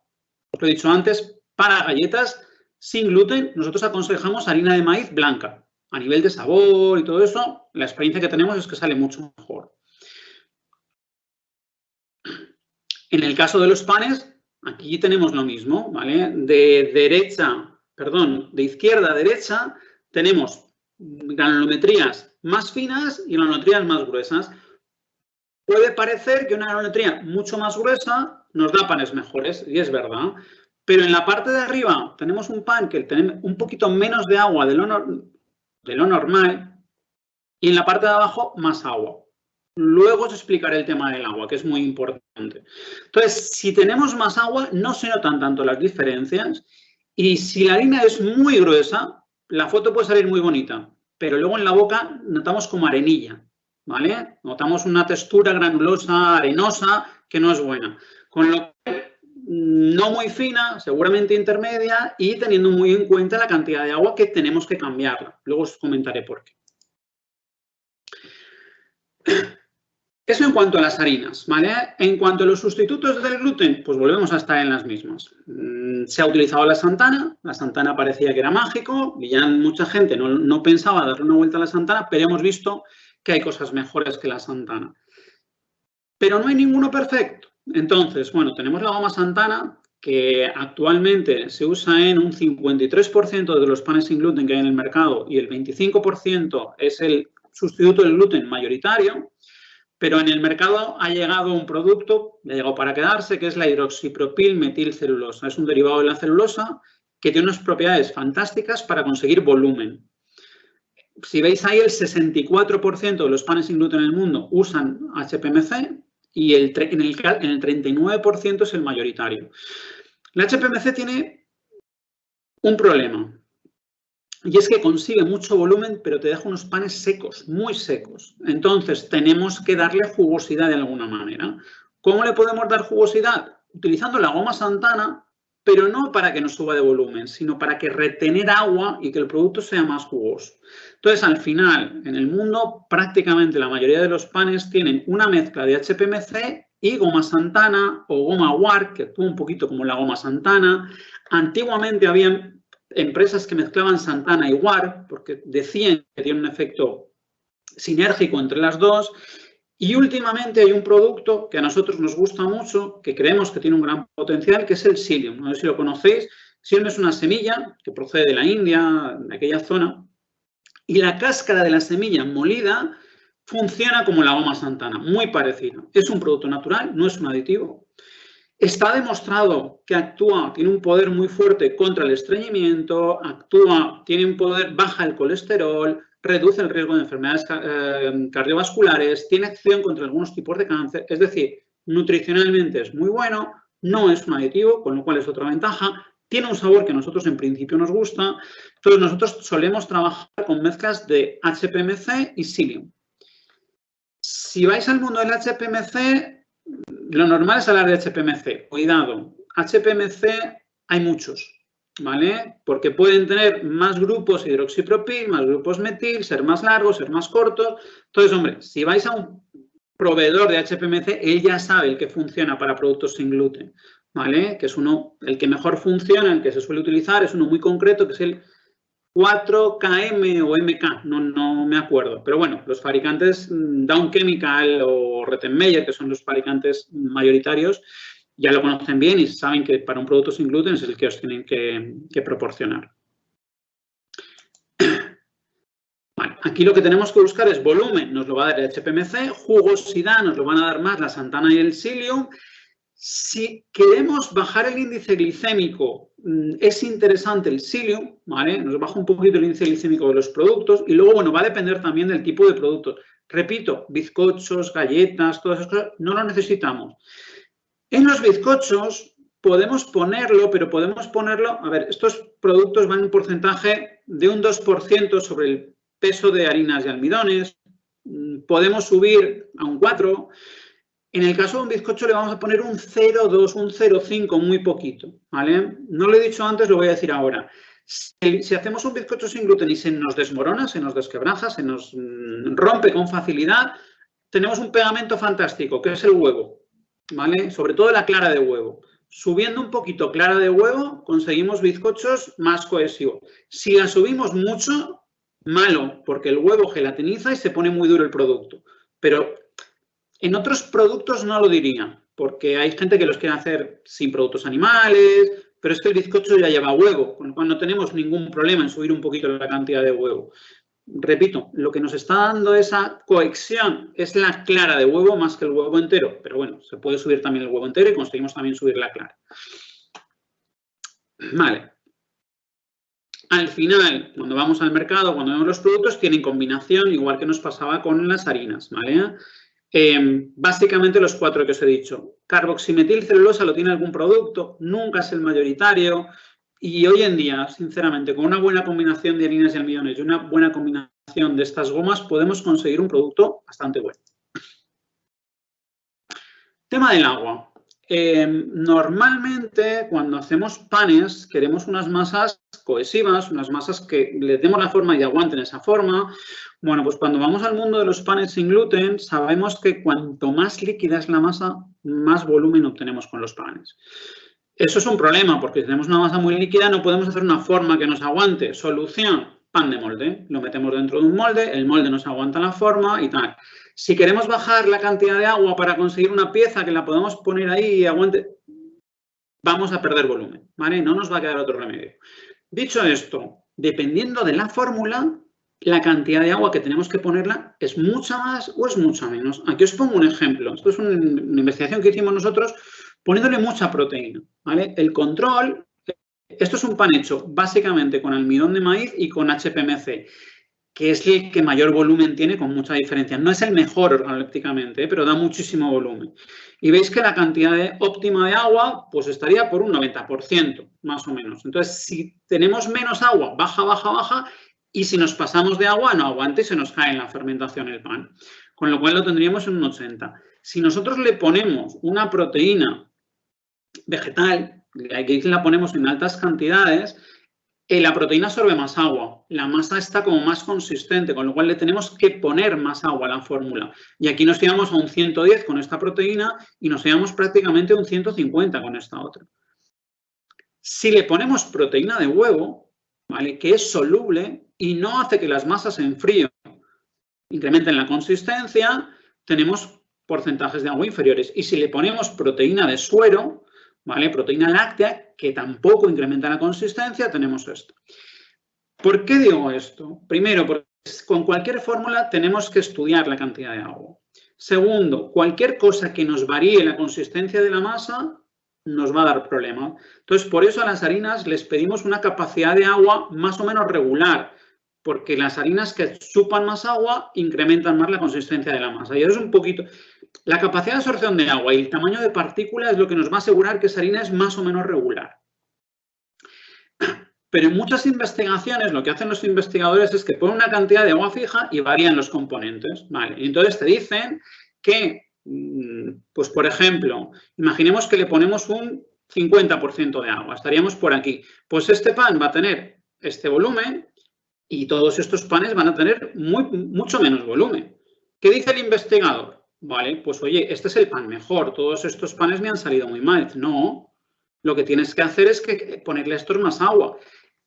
lo he dicho antes, para galletas sin gluten, nosotros aconsejamos harina de maíz blanca. A nivel de sabor y todo eso, la experiencia que tenemos es que sale mucho mejor. En el caso de los panes, aquí tenemos lo mismo, ¿vale? De izquierda a derecha, tenemos granulometrías más finas y granulometrías más gruesas. Puede parecer que una granulometría mucho más gruesa nos da panes mejores, y es verdad. Pero en la parte de arriba tenemos un pan que tiene un poquito menos de agua de lo normal y en la parte de abajo más agua. Luego os explicaré el tema del agua, que es muy importante. Entonces, si tenemos más agua, no se notan tanto las diferencias. Y si la harina es muy gruesa, la foto puede salir muy bonita, pero luego en la boca notamos como arenilla, ¿vale? Notamos una textura granulosa, arenosa, que no es buena. Con lo que no muy fina, seguramente intermedia, y teniendo muy en cuenta la cantidad de agua que tenemos que cambiarla. Luego os comentaré por qué. Eso en cuanto a las harinas, ¿vale? En cuanto a los sustitutos del gluten, pues volvemos a estar en las mismas. Se ha utilizado la Santana parecía que era mágico y ya mucha gente no pensaba darle una vuelta a la Santana, pero hemos visto que hay cosas mejores que la Santana. Pero no hay ninguno perfecto. Entonces, bueno, tenemos la goma Santana, que actualmente se usa en un 53% de los panes sin gluten que hay en el mercado y el 25% es el sustituto del gluten mayoritario. Pero en el mercado ha llegado un producto, ha llegado para quedarse, que es la hidroxipropilmetilcelulosa. Es un derivado de la celulosa que tiene unas propiedades fantásticas para conseguir volumen. Si veis ahí, el 64% de los panes sin gluten en el mundo usan HPMC y en el 39% es el mayoritario. La HPMC tiene un problema. Y es que consigue mucho volumen, pero te deja unos panes secos, muy secos. Entonces, tenemos que darle jugosidad de alguna manera. ¿Cómo le podemos dar jugosidad? Utilizando la goma Santana, pero no para que nos suba de volumen, sino para que retener agua y que el producto sea más jugoso. Entonces, al final, en el mundo, prácticamente la mayoría de los panes tienen una mezcla de HPMC y goma Santana o goma Wark, que actúa un poquito como la goma Santana. Antiguamente había empresas que mezclaban Santana y Wark porque decían que tiene un efecto sinérgico entre las dos. Y últimamente hay un producto que a nosotros nos gusta mucho, que creemos que tiene un gran potencial, que es el psyllium. No sé si lo conocéis. Psyllium es una semilla que procede de la India, de aquella zona. Y la cáscara de la semilla molida funciona como la goma Santana, muy parecida. Es un producto natural, no es un aditivo. Está demostrado que tiene un poder muy fuerte contra el estreñimiento, tiene un poder, baja el colesterol, reduce el riesgo de enfermedades cardiovasculares, tiene acción contra algunos tipos de cáncer, es decir, nutricionalmente es muy bueno, no es un aditivo, con lo cual es otra ventaja, tiene un sabor que a nosotros en principio nos gusta, entonces nosotros solemos trabajar con mezclas de HPMC y psyllium. Si vais al mundo del HPMC, lo normal es hablar de HPMC. Cuidado, HPMC hay muchos, ¿vale? Porque pueden tener más grupos hidroxipropil, más grupos metil, ser más largos, ser más cortos. Entonces, hombre, si vais a un proveedor de HPMC, él ya sabe el que funciona para productos sin gluten, ¿vale? Que es el que mejor funciona, el que se suele utilizar, es uno muy concreto, que es el 4KM o MK, no me acuerdo. Pero bueno, los fabricantes Dow Chemical o Rettenmeier, que son los fabricantes mayoritarios, ya lo conocen bien y saben que para un producto sin gluten es el que os tienen que proporcionar. Vale, aquí lo que tenemos que buscar es volumen, nos lo va a dar el HPMC, jugosidad nos lo van a dar más la Santana y el psyllium. Si queremos bajar el índice glicémico, es interesante el psyllium, ¿vale? Nos baja un poquito el índice glicémico de los productos y luego, bueno, va a depender también del tipo de productos. Repito, bizcochos, galletas, todas esas cosas, no lo necesitamos. En los bizcochos podemos ponerlo, pero podemos ponerlo, a ver, estos productos van en un porcentaje de un 2% sobre el peso de harinas y almidones, podemos subir a un 4%. En el caso de un bizcocho le vamos a poner un 0,2, un 0,5, muy poquito, ¿vale? No lo he dicho antes, lo voy a decir ahora. Si hacemos un bizcocho sin gluten y se nos desmorona, se nos desquebraja, se nos rompe con facilidad, tenemos un pegamento fantástico, que es el huevo, ¿vale? Sobre todo la clara de huevo. Subiendo un poquito clara de huevo, conseguimos bizcochos más cohesivos. Si la subimos mucho, malo, porque el huevo gelatiniza y se pone muy duro el producto. Pero en otros productos no lo diría, porque hay gente que los quiere hacer sin productos animales, pero es que el bizcocho ya lleva huevo, con lo cual no tenemos ningún problema en subir un poquito la cantidad de huevo. Repito, lo que nos está dando esa cohesión es la clara de huevo más que el huevo entero, pero bueno, se puede subir también el huevo entero y conseguimos también subir la clara. Vale. Al final, cuando vamos al mercado, cuando vemos los productos, tienen combinación, igual que nos pasaba con las harinas, ¿vale? Básicamente los 4 que os he dicho. Carboximetilcelulosa lo tiene algún producto, nunca es el mayoritario. Y hoy en día, sinceramente, con una buena combinación de harinas y almidones y una buena combinación de estas gomas, podemos conseguir un producto bastante bueno. Tema del agua. Normalmente, cuando hacemos panes, queremos unas masas cohesivas, unas masas que le demos la forma y aguanten esa forma. Bueno, pues cuando vamos al mundo de los panes sin gluten, sabemos que cuanto más líquida es la masa, más volumen obtenemos con los panes. Eso es un problema, porque si tenemos una masa muy líquida no podemos hacer una forma que nos aguante. Solución, pan de molde. Lo metemos dentro de un molde, el molde nos aguanta la forma y tal. Si queremos bajar la cantidad de agua para conseguir una pieza que la podamos poner ahí y aguante, vamos a perder volumen, ¿vale? No nos va a quedar otro remedio. Dicho esto, dependiendo de la fórmula, la cantidad de agua que tenemos que ponerla es mucha más o es mucha menos. Aquí os pongo un ejemplo. Esto es una investigación que hicimos nosotros poniéndole mucha proteína, ¿vale? El control, esto es un pan hecho básicamente con almidón de maíz y con HPMC, que es el que mayor volumen tiene con mucha diferencia. No es el mejor organolépticamente, pero da muchísimo volumen. Y veis que la cantidad óptima de agua pues estaría por un 90%, más o menos. Entonces, si tenemos menos agua, baja, baja, baja, y si nos pasamos de agua, no aguanta y se nos cae en la fermentación el pan. Con lo cual lo tendríamos en un 80%. Si nosotros le ponemos una proteína vegetal, aquí la ponemos en altas cantidades, la proteína absorbe más agua, la masa está como más consistente, con lo cual le tenemos que poner más agua a la fórmula. Y aquí nos llevamos a un 110 con esta proteína y nos llevamos prácticamente a un 150 con esta otra. Si le ponemos proteína de huevo, ¿vale?, que es soluble y no hace que las masas se enfríen, incrementen la consistencia, tenemos porcentajes de agua inferiores. Y si le ponemos proteína de suero, ¿vale?, proteína láctea, que tampoco incrementa la consistencia, tenemos esto. ¿Por qué digo esto? Primero, porque con cualquier fórmula tenemos que estudiar la cantidad de agua. Segundo, cualquier cosa que nos varíe la consistencia de la masa nos va a dar problema. Entonces, por eso a las harinas les pedimos una capacidad de agua más o menos regular, porque las harinas que chupan más agua incrementan más la consistencia de la masa. Y eso es un poquito... La capacidad de absorción de agua y el tamaño de partícula es lo que nos va a asegurar que esa harina es más o menos regular. Pero en muchas investigaciones lo que hacen los investigadores es que ponen una cantidad de agua fija y varían los componentes, ¿vale? Y entonces te dicen que, pues por ejemplo, imaginemos que le ponemos un 50% de agua, estaríamos por aquí. Pues este pan va a tener este volumen y todos estos panes van a tener mucho menos volumen. ¿Qué dice el investigador? Vale, pues oye, este es el pan mejor, todos estos panes me han salido muy mal. No, lo que tienes que hacer es que ponerle a estos más agua.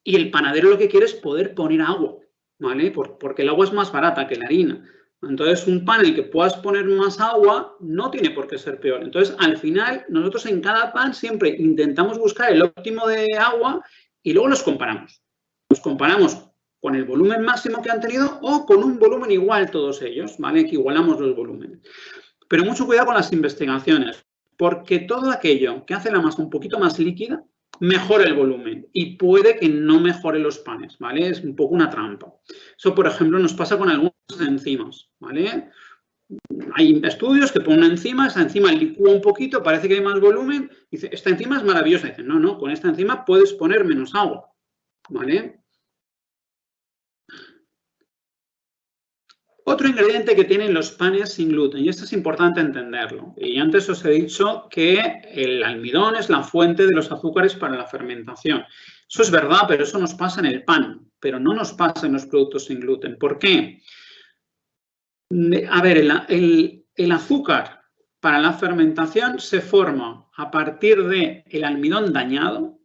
Y el panadero lo que quiere es poder poner agua, ¿vale? Porque el agua es más barata que la harina. Entonces, un pan en el que puedas poner más agua no tiene por qué ser peor. Entonces, al final, nosotros en cada pan siempre intentamos buscar el óptimo de agua y luego los comparamos. Los comparamos con el volumen máximo que han tenido o con un volumen igual todos ellos, ¿vale? Que igualamos los volúmenes. Pero mucho cuidado con las investigaciones, porque todo aquello que hace la masa un poquito más líquida mejora el volumen y puede que no mejore los panes, ¿vale? Es un poco una trampa. Eso, por ejemplo, nos pasa con algunas enzimas, ¿vale? Hay estudios que ponen una enzima, esa enzima licúa un poquito, parece que hay más volumen, dice, esta enzima es maravillosa. Dicen, no, no, con esta enzima puedes poner menos agua, ¿vale? Otro ingrediente que tienen los panes sin gluten, y esto es importante entenderlo, y antes os he dicho que el almidón es la fuente de los azúcares para la fermentación. Eso es verdad, pero eso nos pasa en el pan, pero no nos pasa en los productos sin gluten. ¿Por qué? A ver, el azúcar para la fermentación se forma a partir del almidón dañado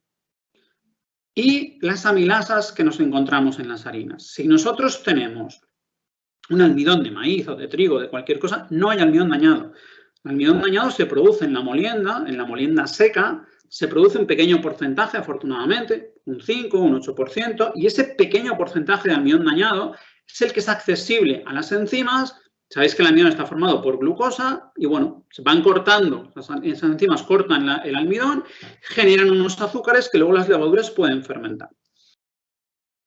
y las amilasas que nos encontramos en las harinas. Si nosotros tenemos un almidón de maíz o de trigo, de cualquier cosa, no hay almidón dañado. El almidón dañado se produce en la molienda seca, se produce un pequeño porcentaje, afortunadamente, un 5, un 8%, y ese pequeño porcentaje de almidón dañado es el que es accesible a las enzimas. Sabéis que el almidón está formado por glucosa y, bueno, se van cortando, esas enzimas cortan el almidón, generan unos azúcares que luego las levaduras pueden fermentar.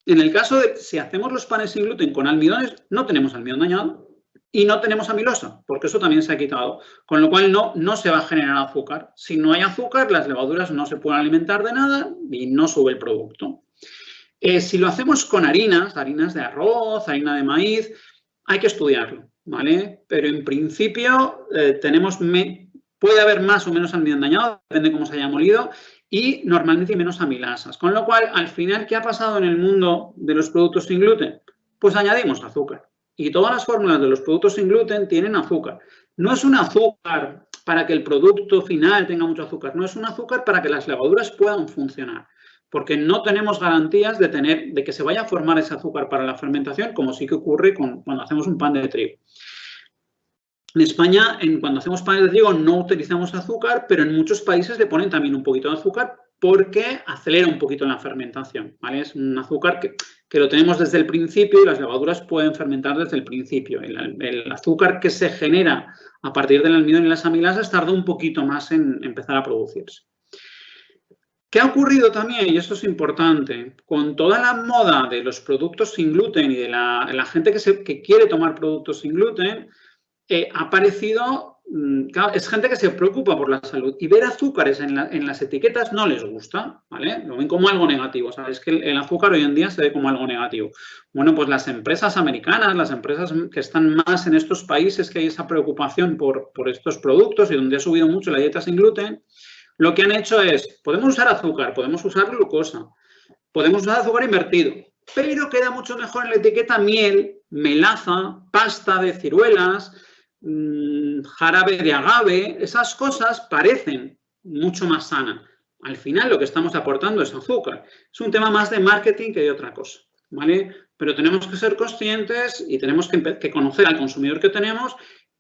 En el caso de si hacemos los panes sin gluten con almidones, no tenemos almidón dañado y no tenemos amilosa, porque eso también se ha quitado, con lo cual no se va a generar azúcar. Si no hay azúcar, las levaduras no se pueden alimentar de nada y no sube el producto. Si lo hacemos con harinas de arroz, harina de maíz, hay que estudiarlo, ¿vale? Pero en principio puede haber más o menos almidón dañado, depende de cómo se haya molido, y normalmente hay menos amilasas. Con lo cual, al final, ¿qué ha pasado en el mundo de los productos sin gluten? Pues añadimos azúcar. Y todas las fórmulas de los productos sin gluten tienen azúcar. No es un azúcar para que el producto final tenga mucho azúcar, no es un azúcar para que las levaduras puedan funcionar. Porque no tenemos garantías de que se vaya a formar ese azúcar para la fermentación, como sí que ocurre cuando hacemos un pan de trigo. En España, cuando hacemos panes de trigo, no utilizamos azúcar, pero en muchos países le ponen también un poquito de azúcar porque acelera un poquito la fermentación, ¿vale? Es un azúcar que lo tenemos desde el principio y las levaduras pueden fermentar desde el principio. El azúcar que se genera a partir del almidón y las amilasas tarda un poquito más en empezar a producirse. ¿Qué ha ocurrido también? Y esto es importante. Con toda la moda de los productos sin gluten y de la gente que quiere tomar productos sin gluten, ha aparecido, claro, es gente que se preocupa por la salud y ver azúcares en las etiquetas no les gusta, ¿vale? Lo ven como algo negativo, ¿sabes? Que el azúcar hoy en día se ve como algo negativo. Bueno, pues las empresas americanas, las empresas que están más en estos países que hay esa preocupación por estos productos y donde ha subido mucho la dieta sin gluten, lo que han hecho es, podemos usar azúcar, podemos usar glucosa, podemos usar azúcar invertido, pero queda mucho mejor en la etiqueta miel, melaza, pasta de ciruelas, jarabe de agave. Esas cosas parecen mucho más sanas. Al final lo que estamos aportando es azúcar. Es un tema más de marketing que de otra cosa, ¿vale? Pero tenemos que ser conscientes y tenemos que conocer al consumidor que tenemos.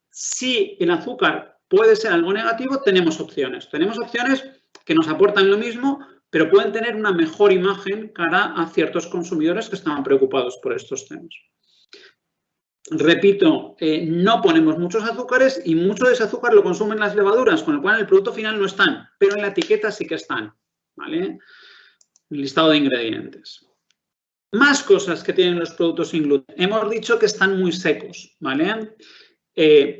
Si el azúcar puede ser algo negativo, tenemos opciones. Tenemos opciones que nos aportan lo mismo, pero pueden tener una mejor imagen cara a ciertos consumidores que están preocupados por estos temas. Repito, no ponemos muchos azúcares y mucho de ese azúcar lo consumen las levaduras, con lo cual en el producto final no están, pero en la etiqueta sí que están, ¿vale? El listado de ingredientes. Más cosas que tienen los productos sin gluten. Hemos dicho que están muy secos, ¿vale?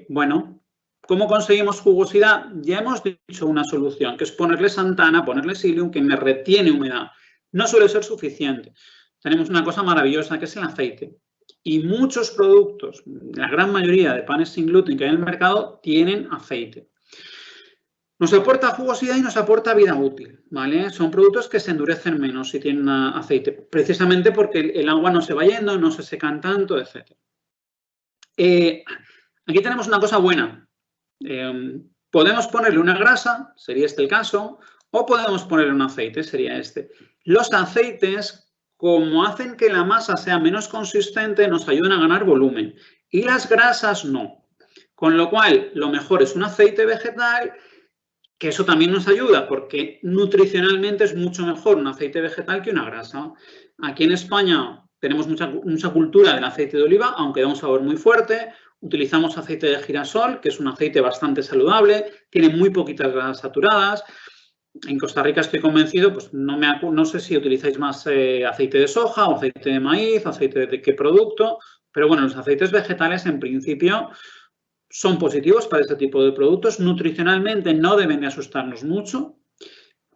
Bueno, ¿cómo conseguimos jugosidad? Ya hemos dicho una solución, que es ponerle xantana, ponerle psyllium, que me retiene humedad. No suele ser suficiente. Tenemos una cosa maravillosa, que es el aceite. Y muchos productos, la gran mayoría de panes sin gluten que hay en el mercado, tienen aceite. Nos aporta jugosidad y nos aporta vida útil, ¿vale? Son productos que se endurecen menos si tienen aceite, precisamente porque el agua no se va yendo, no se secan tanto, etc. Aquí tenemos una cosa buena. Podemos ponerle una grasa, sería este el caso, o podemos ponerle un aceite, sería este. Los aceites, como hacen que la masa sea menos consistente, nos ayudan a ganar volumen. Y las grasas no. Con lo cual, lo mejor es un aceite vegetal, que eso también nos ayuda, porque nutricionalmente es mucho mejor un aceite vegetal que una grasa. Aquí en España tenemos mucha cultura del aceite de oliva, aunque da un sabor muy fuerte. Utilizamos aceite de girasol, que es un aceite bastante saludable, tiene muy poquitas grasas saturadas. En Costa Rica estoy convencido, pues no sé si utilizáis más aceite de soja o aceite de maíz, aceite de qué producto, pero bueno, los aceites vegetales en principio son positivos para este tipo de productos. Nutricionalmente no deben de asustarnos mucho.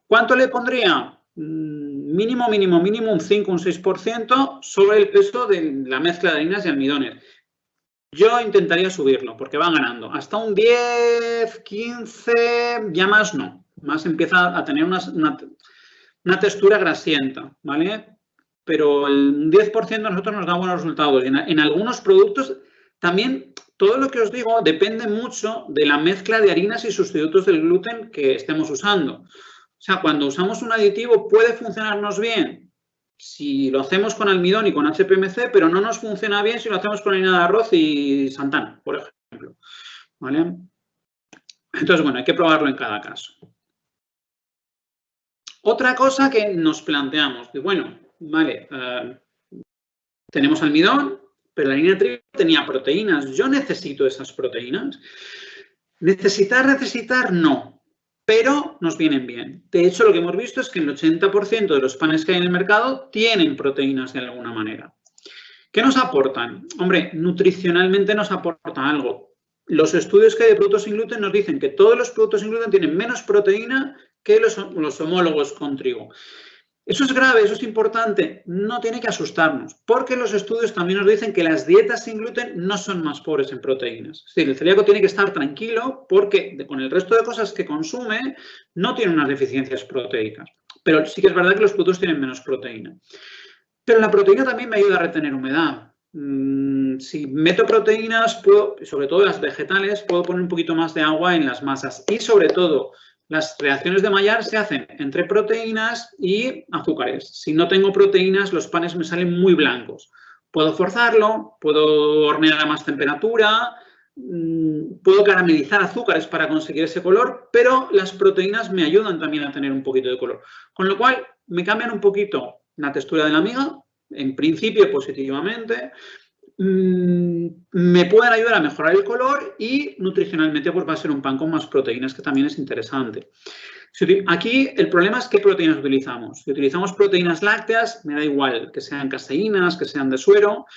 ¿Cuánto le pondría? Mínimo un 5, un 6% sobre el peso de la mezcla de harinas y almidones. Yo intentaría subirlo porque va ganando. Hasta un 10, 15, ya más no. Más empieza a tener una textura grasienta, ¿vale? Pero el 10% a nosotros nos da buenos resultados. Y en algunos productos también, todo lo que os digo depende mucho de la mezcla de harinas y sustitutos del gluten que estemos usando. O sea, cuando usamos un aditivo puede funcionarnos bien si lo hacemos con almidón y con HPMC, pero no nos funciona bien si lo hacemos con harina de arroz y Santana, por ejemplo, ¿vale? Entonces, bueno, hay que probarlo en cada caso. Otra cosa que nos planteamos, que bueno, vale, tenemos almidón, pero la harina de trigo tenía proteínas. ¿Yo necesito esas proteínas? Necesitar, no, pero nos vienen bien. De hecho, lo que hemos visto es que el 80% de los panes que hay en el mercado tienen proteínas de alguna manera. ¿Qué nos aportan? Hombre, nutricionalmente nos aporta algo. Los estudios que hay de productos sin gluten nos dicen que todos los productos sin gluten tienen menos proteína que los homólogos con trigo. Eso es grave, eso es importante, no tiene que asustarnos, porque los estudios también nos dicen que las dietas sin gluten no son más pobres en proteínas. Es decir, el celíaco tiene que estar tranquilo porque con el resto de cosas que consume no tiene unas deficiencias proteicas. Pero sí que es verdad que los productos tienen menos proteína. Pero la proteína también me ayuda a retener humedad. Si meto proteínas, sobre todo las vegetales, puedo poner un poquito más de agua en las masas. Y sobre todo, las reacciones de Maillard se hacen entre proteínas y azúcares. Si no tengo proteínas, los panes me salen muy blancos. Puedo forzarlo, puedo hornear a más temperatura, puedo caramelizar azúcares para conseguir ese color, pero las proteínas me ayudan también a tener un poquito de color. Con lo cual, me cambian un poquito la textura de la miga, en principio positivamente, me pueden ayudar a mejorar el color y nutricionalmente pues va a ser un pan con más proteínas, que también es interesante. Aquí el problema es qué proteínas utilizamos. Si utilizamos proteínas lácteas, me da igual que sean caseínas, que sean de suero.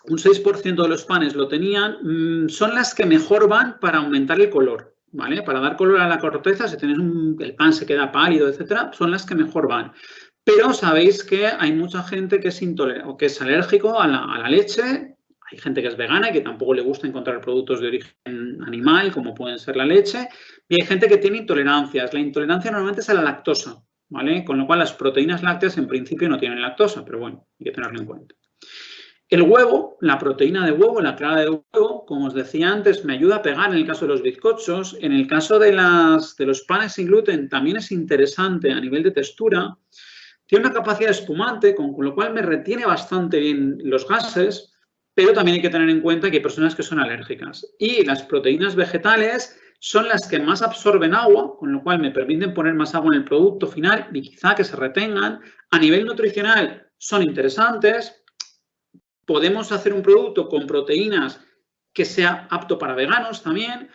Un 6% de los panes lo tenían. Son las que mejor van para aumentar el color, ¿vale? Para dar color a la corteza, si tenéis el pan se queda pálido, etcétera, son las que mejor van. Pero sabéis que hay mucha gente que es intolerante o que es alérgico a la leche. Hay gente que es vegana y que tampoco le gusta encontrar productos de origen animal, como pueden ser la leche. Y hay gente que tiene intolerancias. La intolerancia normalmente es a la lactosa, ¿vale? Con lo cual las proteínas lácteas en principio no tienen lactosa, pero bueno, hay que tenerlo en cuenta. El huevo, la proteína de huevo, la clara de huevo, como os decía antes, me ayuda a pegar en el caso de los bizcochos. En el caso de los panes sin gluten también es interesante a nivel de textura. Tiene una capacidad espumante, con lo cual me retiene bastante bien los gases, pero también hay que tener en cuenta que hay personas que son alérgicas. Y las proteínas vegetales son las que más absorben agua, con lo cual me permiten poner más agua en el producto final y quizá que se retengan. A nivel nutricional son interesantes. Podemos hacer un producto con proteínas que sea apto para veganos también,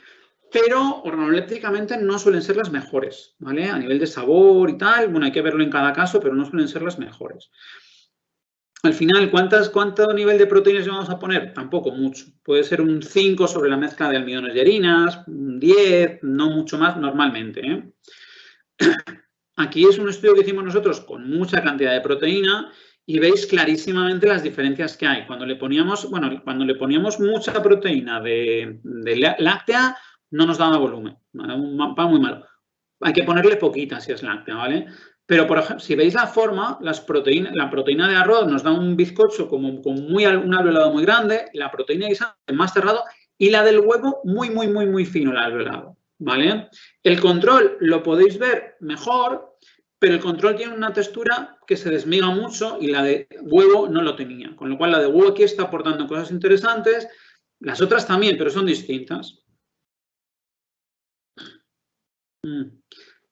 pero organolépticamente no suelen ser las mejores, ¿vale? A nivel de sabor y tal, bueno, hay que verlo en cada caso, pero no suelen ser las mejores. Al final, ¿cuánto nivel de proteínas vamos a poner? Tampoco mucho. Puede ser un 5 sobre la mezcla de almidones y harinas, un 10, no mucho más normalmente, ¿eh? Aquí es un estudio que hicimos nosotros con mucha cantidad de proteína y veis clarísimamente las diferencias que hay. Cuando le poníamos mucha proteína de láctea, no nos daba volumen, ¿vale? Un pan muy malo. Hay que ponerle poquita si es láctea, ¿vale? Pero, por ejemplo, si veis la forma, la proteína de arroz nos da un bizcocho con un alveolado muy grande, la proteína de guisante más cerrado y la del huevo muy fino, el alveolado, ¿vale? El control lo podéis ver mejor, pero el control tiene una textura que se desmiga mucho y la de huevo no lo tenía. Con lo cual, la de huevo aquí está aportando cosas interesantes. Las otras también, pero son distintas.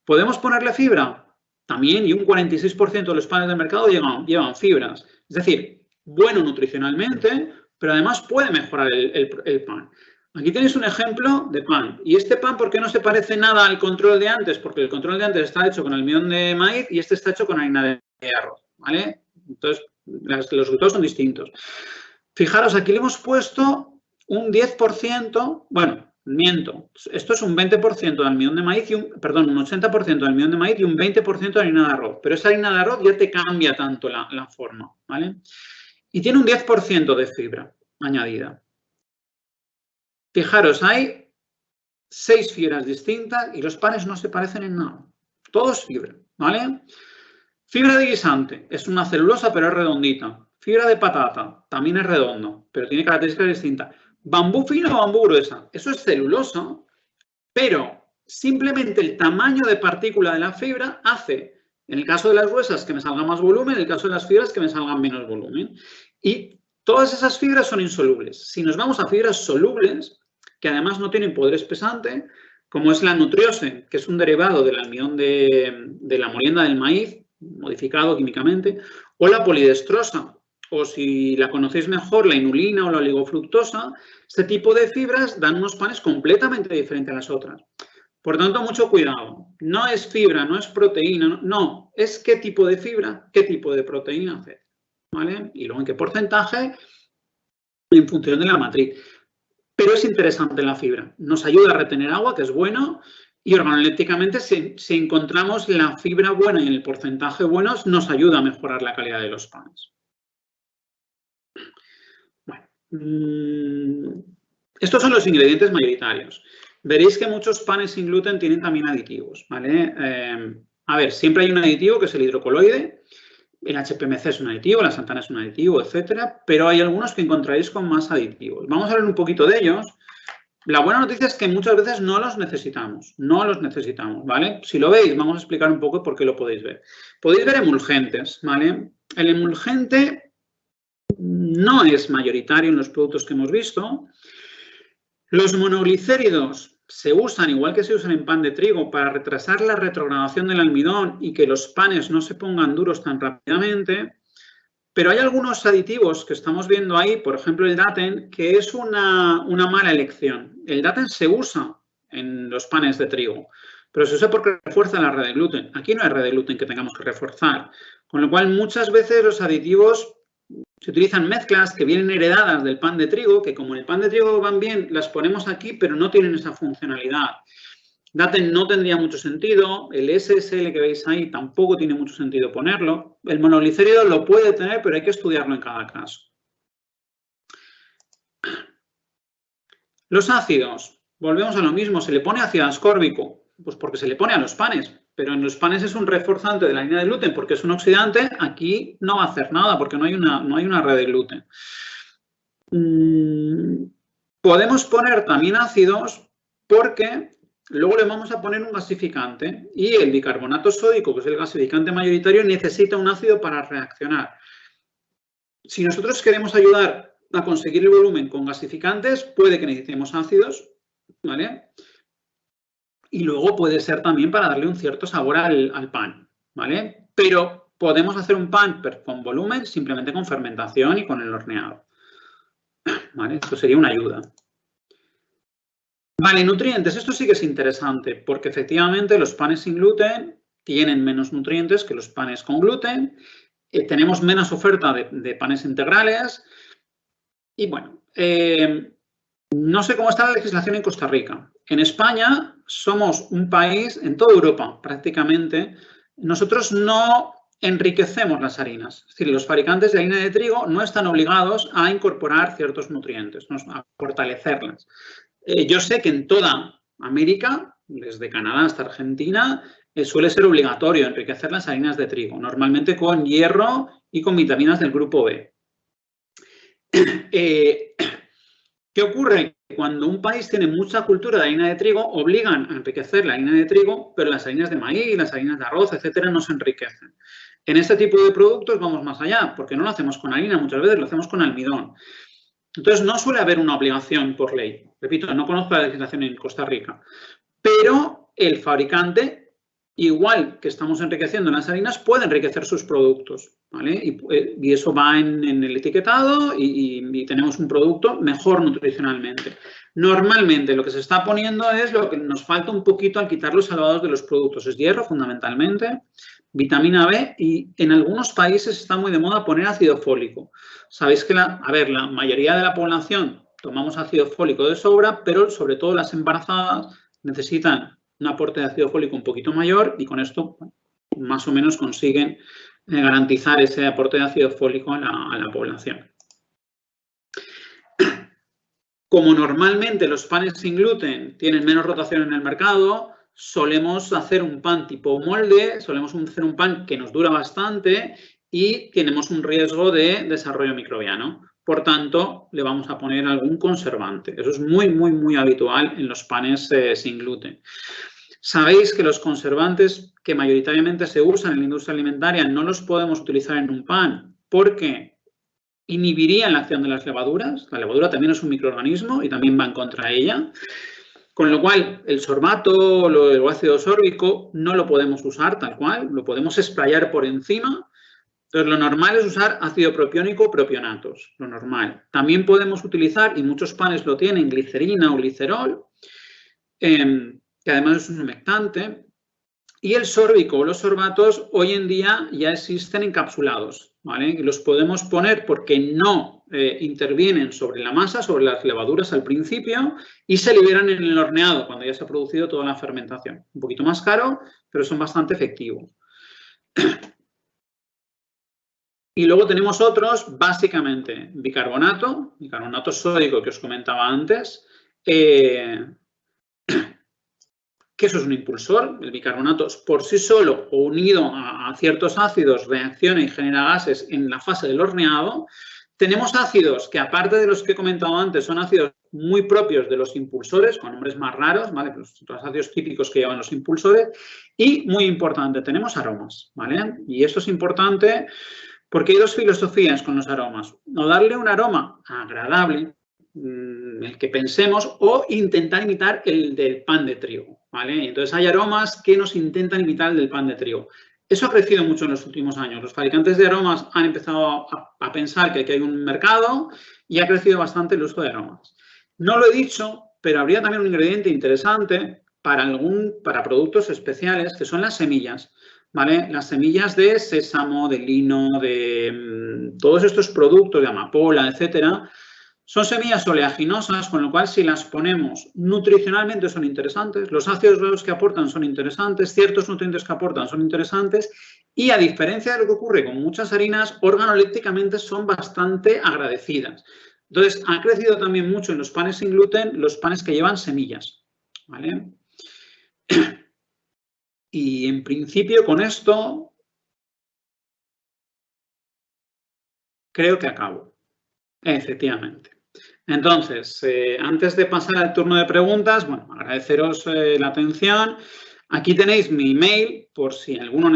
¿Podemos ponerle fibra? También, y un 46% de los panes del mercado llevan fibras. Es decir, bueno nutricionalmente, pero además puede mejorar el pan. Aquí tenéis un ejemplo de pan. ¿Y este pan por qué no se parece nada al control de antes? Porque el control de antes está hecho con almidón de maíz y este está hecho con harina de arroz, ¿vale? Entonces, los resultados son distintos. Fijaros, aquí le hemos puesto un 10%, bueno, miento, esto es un 20% de almidón de maíz un 80% de almidón de maíz y un 20% de harina de arroz. Pero esa harina de arroz ya te cambia tanto la forma, ¿vale? Y tiene un 10% de fibra añadida. Fijaros, hay 6 fibras distintas y los panes no se parecen en nada. Todos fibra, ¿vale? Fibra de guisante es una celulosa, pero es redondita. Fibra de patata también es redondo, pero tiene características distintas. Bambú fino o bambú gruesa, eso es celulosa, pero simplemente el tamaño de partícula de la fibra hace, en el caso de las gruesas, que me salga más volumen, en el caso de las fibras, que me salgan menos volumen. Y todas esas fibras son insolubles. Si nos vamos a fibras solubles, que además no tienen poder espesante, como es la nutriose, que es un derivado del almidón de la molienda del maíz, modificado químicamente, o la polidestrosa, o si la conocéis mejor, la inulina o la oligofructosa. Este tipo de fibras dan unos panes completamente diferentes a las otras. Por tanto, mucho cuidado. No es fibra, no es proteína, no, es qué tipo de fibra, qué tipo de proteína hacer, ¿vale? Y luego en qué porcentaje en función de la matriz. Pero es interesante la fibra. Nos ayuda a retener agua, que es bueno, y organolépticamente, si encontramos la fibra buena y en el porcentaje bueno, nos ayuda a mejorar la calidad de los panes. Bueno, estos son los ingredientes mayoritarios. Veréis que muchos panes sin gluten tienen también aditivos, ¿vale? A ver, siempre hay un aditivo que es el hidrocoloide. El HPMC es un aditivo, la xantana es un aditivo, etcétera, pero hay algunos que encontraréis con más aditivos. Vamos a hablar un poquito de ellos. La buena noticia es que muchas veces no los necesitamos, ¿vale? Si lo veis, vamos a explicar un poco por qué lo podéis ver. Podéis ver emulgentes, ¿vale? El emulgente no es mayoritario en los productos que hemos visto. Los monoglicéridos se usan, igual que se usan en pan de trigo, para retrasar la retrogradación del almidón y que los panes no se pongan duros tan rápidamente. Pero hay algunos aditivos que estamos viendo ahí, por ejemplo el daten, que es una mala elección. El daten se usa en los panes de trigo, pero se usa porque refuerza la red de gluten. Aquí no hay red de gluten que tengamos que reforzar. Con lo cual, muchas veces los aditivos se utilizan mezclas que vienen heredadas del pan de trigo, que como en el pan de trigo van bien, las ponemos aquí, pero no tienen esa funcionalidad. Daten no tendría mucho sentido, el SSL que veis ahí tampoco tiene mucho sentido ponerlo. El monoglicérido lo puede tener, pero hay que estudiarlo en cada caso. Los ácidos, volvemos a lo mismo, ¿se le pone ácido ascórbico? Pues porque se le pone a los panes, pero en los panes es un reforzante de la línea de gluten porque es un oxidante, aquí no va a hacer nada porque no hay una red de gluten. Podemos poner también ácidos porque luego le vamos a poner un gasificante y el bicarbonato sódico, que es el gasificante mayoritario, necesita un ácido para reaccionar. Si nosotros queremos ayudar a conseguir el volumen con gasificantes, puede que necesitemos ácidos, ¿vale? Y luego puede ser también para darle un cierto sabor al pan, ¿vale? Pero podemos hacer un pan con volumen simplemente con fermentación y con el horneado, ¿vale? Esto sería una ayuda. Vale, nutrientes. Esto sí que es interesante porque efectivamente los panes sin gluten tienen menos nutrientes que los panes con gluten. Tenemos menos oferta de panes integrales. Y bueno, no sé cómo está la legislación en Costa Rica. En España somos un país, en toda Europa prácticamente, nosotros no enriquecemos las harinas. Es decir, los fabricantes de harina de trigo no están obligados a incorporar ciertos nutrientes, a fortalecerlas. Yo sé que en toda América, desde Canadá hasta Argentina, suele ser obligatorio enriquecer las harinas de trigo, normalmente con hierro y con vitaminas del grupo B. ¿Qué ocurre? Cuando un país tiene mucha cultura de harina de trigo, obligan a enriquecer la harina de trigo, pero las harinas de maíz, las harinas de arroz, etcétera, no se enriquecen. En este tipo de productos vamos más allá, porque no lo hacemos con harina, muchas veces lo hacemos con almidón. Entonces, no suele haber una obligación por ley. Repito, no conozco la legislación en Costa Rica, pero el fabricante, igual que estamos enriqueciendo las harinas, puede enriquecer sus productos, ¿vale? Y eso va en el etiquetado y tenemos un producto mejor nutricionalmente. Normalmente lo que se está poniendo es lo que nos falta un poquito al quitar los salvados de los productos. Es hierro, fundamentalmente, vitamina B y en algunos países está muy de moda poner ácido fólico. Sabéis que la mayoría de la población tomamos ácido fólico de sobra, pero sobre todo las embarazadas necesitan un aporte de ácido fólico un poquito mayor y con esto más o menos consiguen garantizar ese aporte de ácido fólico a la población. Como normalmente los panes sin gluten tienen menos rotación en el mercado, solemos hacer un pan tipo molde, solemos hacer un pan que nos dura bastante y tenemos un riesgo de desarrollo microbiano. Por tanto, le vamos a poner algún conservante. Eso es muy, muy, muy habitual en los panes sin gluten. Sabéis que los conservantes que mayoritariamente se usan en la industria alimentaria no los podemos utilizar en un pan porque inhibirían la acción de las levaduras. La levadura también es un microorganismo y también va en contra de ella. Con lo cual, el sorbato o el ácido sórbico no lo podemos usar tal cual, lo podemos sprayar por encima. Entonces, lo normal es usar ácido propiónico o propionatos, lo normal. También podemos utilizar, y muchos panes lo tienen, glicerina o glicerol, que además es un humectante. Y el sórbico o los sorbatos hoy en día ya existen encapsulados, ¿vale? Y los podemos poner porque no intervienen sobre la masa, sobre las levaduras al principio y se liberan en el horneado cuando ya se ha producido toda la fermentación. Un poquito más caro, pero son bastante efectivos. Y luego tenemos otros, básicamente, bicarbonato sódico que os comentaba antes, que eso es un impulsor. El bicarbonato por sí solo o unido a ciertos ácidos reacciona y genera gases en la fase del horneado. Tenemos ácidos que, aparte de los que he comentado antes, son ácidos muy propios de los impulsores, con nombres más raros, ¿vale? Pues los ácidos típicos que llevan los impulsores. Y, muy importante, tenemos aromas, ¿vale? Y esto es importante porque hay dos filosofías con los aromas. O darle un aroma agradable, el que pensemos, o intentar imitar el del pan de trigo, ¿vale? Entonces, hay aromas que nos intentan imitar el del pan de trigo. Eso ha crecido mucho en los últimos años. Los fabricantes de aromas han empezado a pensar que aquí hay un mercado y ha crecido bastante el uso de aromas. No lo he dicho, pero habría también un ingrediente interesante para productos especiales, que son las semillas, ¿vale? Las semillas de sésamo, de lino, de todos estos productos, de amapola, etcétera, son semillas oleaginosas, con lo cual si las ponemos nutricionalmente son interesantes, los ácidos grasos que aportan son interesantes, ciertos nutrientes que aportan son interesantes y, a diferencia de lo que ocurre con muchas harinas, organolépticamente son bastante agradecidas. Entonces, ha crecido también mucho en los panes sin gluten los panes que llevan semillas, ¿vale? Y en principio con esto creo que acabo. Efectivamente. Entonces, antes de pasar al turno de preguntas, bueno, agradeceros la atención. Aquí tenéis mi email por si alguno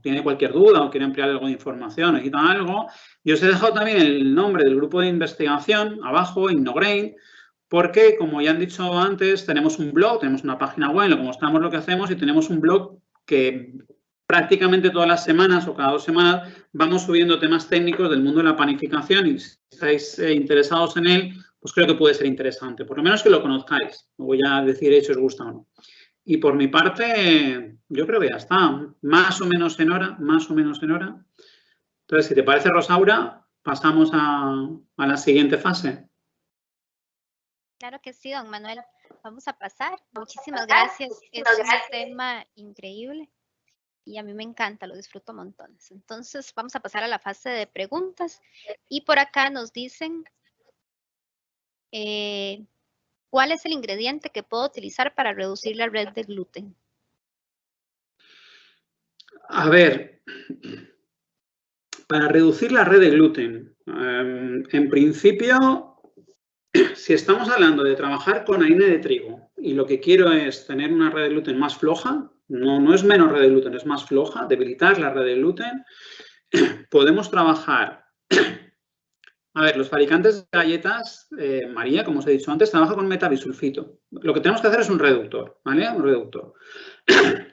tiene cualquier duda o quiere ampliar algo de información, necesita algo. Y os he dejado también el nombre del grupo de investigación abajo, Innograin, porque, como ya han dicho antes, tenemos un blog, tenemos una página web, lo que mostramos lo que hacemos, y tenemos un blog que prácticamente todas las semanas o cada 2 semanas vamos subiendo temas técnicos del mundo de la panificación, y si estáis interesados en él, pues creo que puede ser interesante. Por lo menos que lo conozcáis. No voy a decir si os gusta o no. Y por mi parte, yo creo que ya está. Más o menos en hora. Entonces, si te parece, Rosaura, pasamos a la siguiente fase. Claro que sí, don Manuel. Vamos a pasar. Muchísimas gracias. Es un tema increíble y a mí me encanta, lo disfruto montones. Entonces, vamos a pasar a la fase de preguntas. Y por acá nos dicen ¿cuál es el ingrediente que puedo utilizar para reducir la red de gluten? A ver, para reducir la red de gluten, en principio, si estamos hablando de trabajar con harina de trigo y lo que quiero es tener una red de gluten más floja, no es menos red de gluten, es más floja, debilitar la red de gluten, podemos trabajar. A ver, los fabricantes de galletas, María, como os he dicho antes, trabaja con metabisulfito. Lo que tenemos que hacer es un reductor, ¿vale? Un reductor.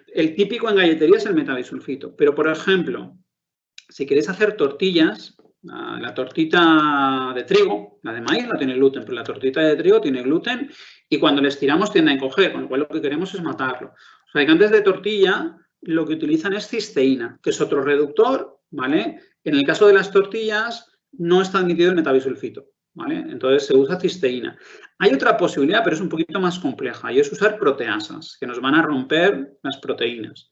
El típico en galletería es el metabisulfito. Pero, por ejemplo, si queréis hacer tortillas, la tortita de trigo, la de maíz no tiene gluten, pero la tortita de trigo tiene gluten y cuando le estiramos tiende a encoger, con lo cual lo que queremos es matarlo. Los fabricantes de tortilla lo que utilizan es cisteína, que es otro reductor, ¿vale? En el caso de las tortillas no está admitido el metabisulfito, ¿vale? Entonces se usa cisteína. Hay otra posibilidad, pero es un poquito más compleja, y es usar proteasas, que nos van a romper las proteínas.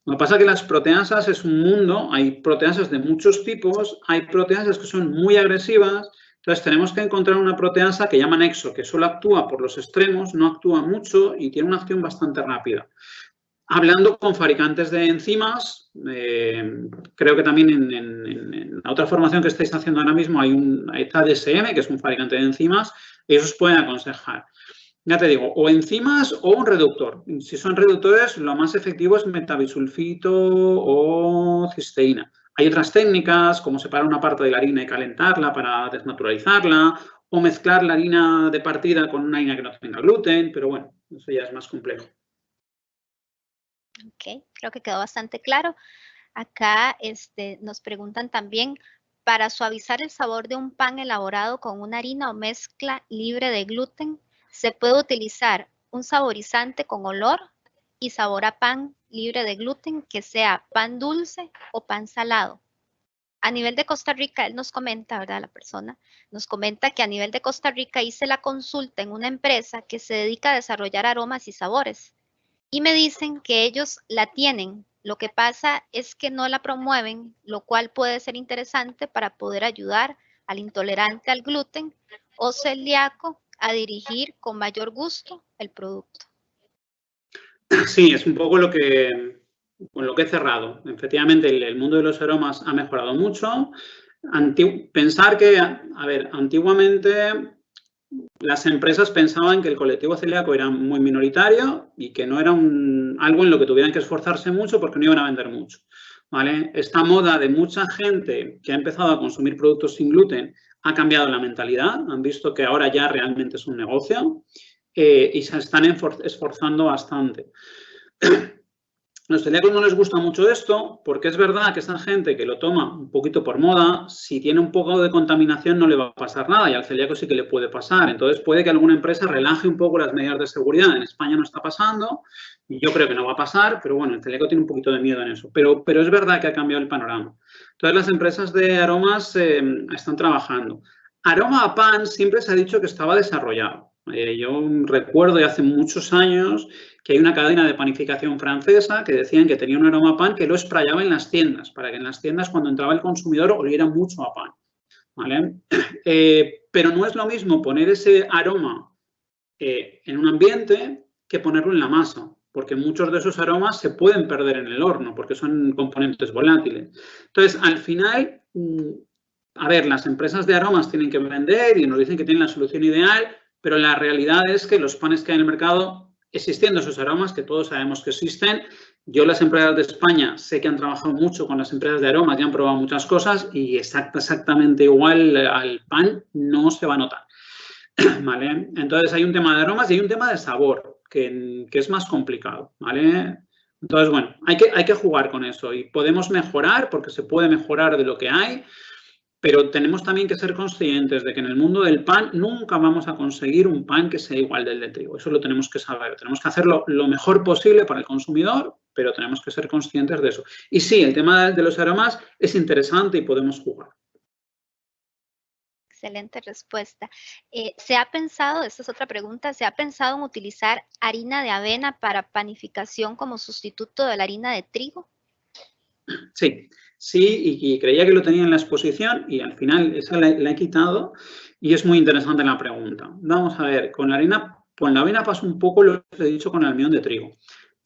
Lo que pasa es que las proteasas es un mundo, hay proteasas de muchos tipos, hay proteasas que son muy agresivas, entonces Entonces, tenemos que encontrar una proteasa que llaman exo, que solo actúa por los extremos, no actúa mucho y tiene una acción bastante rápida. Hablando con fabricantes de enzimas, creo que también en la otra formación que estáis haciendo ahora mismo hay está DSM, que es un fabricante de enzimas, y ellos os pueden aconsejar. Ya te digo, o enzimas o un reductor. Si son reductores, lo más efectivo es metabisulfito o cisteína. Hay otras técnicas, como separar una parte de la harina y calentarla para desnaturalizarla, o mezclar la harina de partida con una harina que no tenga gluten, pero bueno, eso ya es más complejo. Ok, creo que quedó bastante claro. Acá nos preguntan también, para suavizar el sabor de un pan elaborado con una harina o mezcla libre de gluten, ¿se puede utilizar un saborizante con olor y sabor a pan libre de gluten, que sea pan dulce o pan salado? A nivel de Costa Rica, él nos comenta, ¿verdad? La persona nos comenta que a nivel de Costa Rica hice la consulta en una empresa que se dedica a desarrollar aromas y sabores. Y me dicen que ellos la tienen. Lo que pasa es que no la promueven, lo cual puede ser interesante para poder ayudar al intolerante al gluten o celíaco a dirigir con mayor gusto el producto. Sí, es un poco con lo que he cerrado. Efectivamente, el mundo de los aromas ha mejorado mucho. Pensar que, a ver, antiguamente las empresas pensaban que el colectivo celíaco era muy minoritario y que no era algo en lo que tuvieran que esforzarse mucho porque no iban a vender mucho, ¿vale? Esta moda de mucha gente que ha empezado a consumir productos sin gluten ha cambiado la mentalidad, han visto que ahora ya realmente es un negocio y se están esforzando bastante. A los celíacos no les gusta mucho esto porque es verdad que esa gente que lo toma un poquito por moda, si tiene un poco de contaminación no le va a pasar nada y al celíaco sí que le puede pasar. Entonces puede que alguna empresa relaje un poco las medidas de seguridad. En España no está pasando y yo creo que no va a pasar, pero bueno, el celíaco tiene un poquito de miedo en eso. Pero es verdad que ha cambiado el panorama. Entonces las empresas de aromas están trabajando. Aroma a pan siempre se ha dicho que estaba desarrollado. Yo recuerdo de hace muchos años que hay una cadena de panificación francesa que decían que tenía un aroma a pan que lo sprayaba en las tiendas, para que en las tiendas cuando entraba el consumidor oliera mucho a pan, ¿vale? Pero no es lo mismo poner ese aroma en un ambiente que ponerlo en la masa, porque muchos de esos aromas se pueden perder en el horno, porque son componentes volátiles. Entonces, al final, a ver, las empresas de aromas tienen que vender y nos dicen que tienen la solución ideal, pero la realidad es que los panes que hay en el mercado, existiendo esos aromas, que todos sabemos que existen, yo las empresas de España sé que han trabajado mucho con las empresas de aromas y han probado muchas cosas y exactamente igual al pan no se va a notar, ¿vale? Entonces hay un tema de aromas y hay un tema de sabor que es más complicado, ¿vale? Entonces, bueno, hay que jugar con eso y podemos mejorar porque se puede mejorar de lo que hay. Pero tenemos también que ser conscientes de que en el mundo del pan nunca vamos a conseguir un pan que sea igual del de trigo. Eso lo tenemos que saber. Tenemos que hacerlo lo mejor posible para el consumidor, pero tenemos que ser conscientes de eso. Y sí, el tema de los aromas es interesante y podemos jugar. Excelente respuesta. ¿Se ha pensado, esta es otra pregunta, ¿se ha pensado en utilizar harina de avena para panificación como sustituto de la harina de trigo? Sí, y creía que lo tenía en la exposición y al final esa la he quitado y es muy interesante la pregunta. Vamos a ver, con la avena pasa un poco lo que he dicho con el almidón de trigo.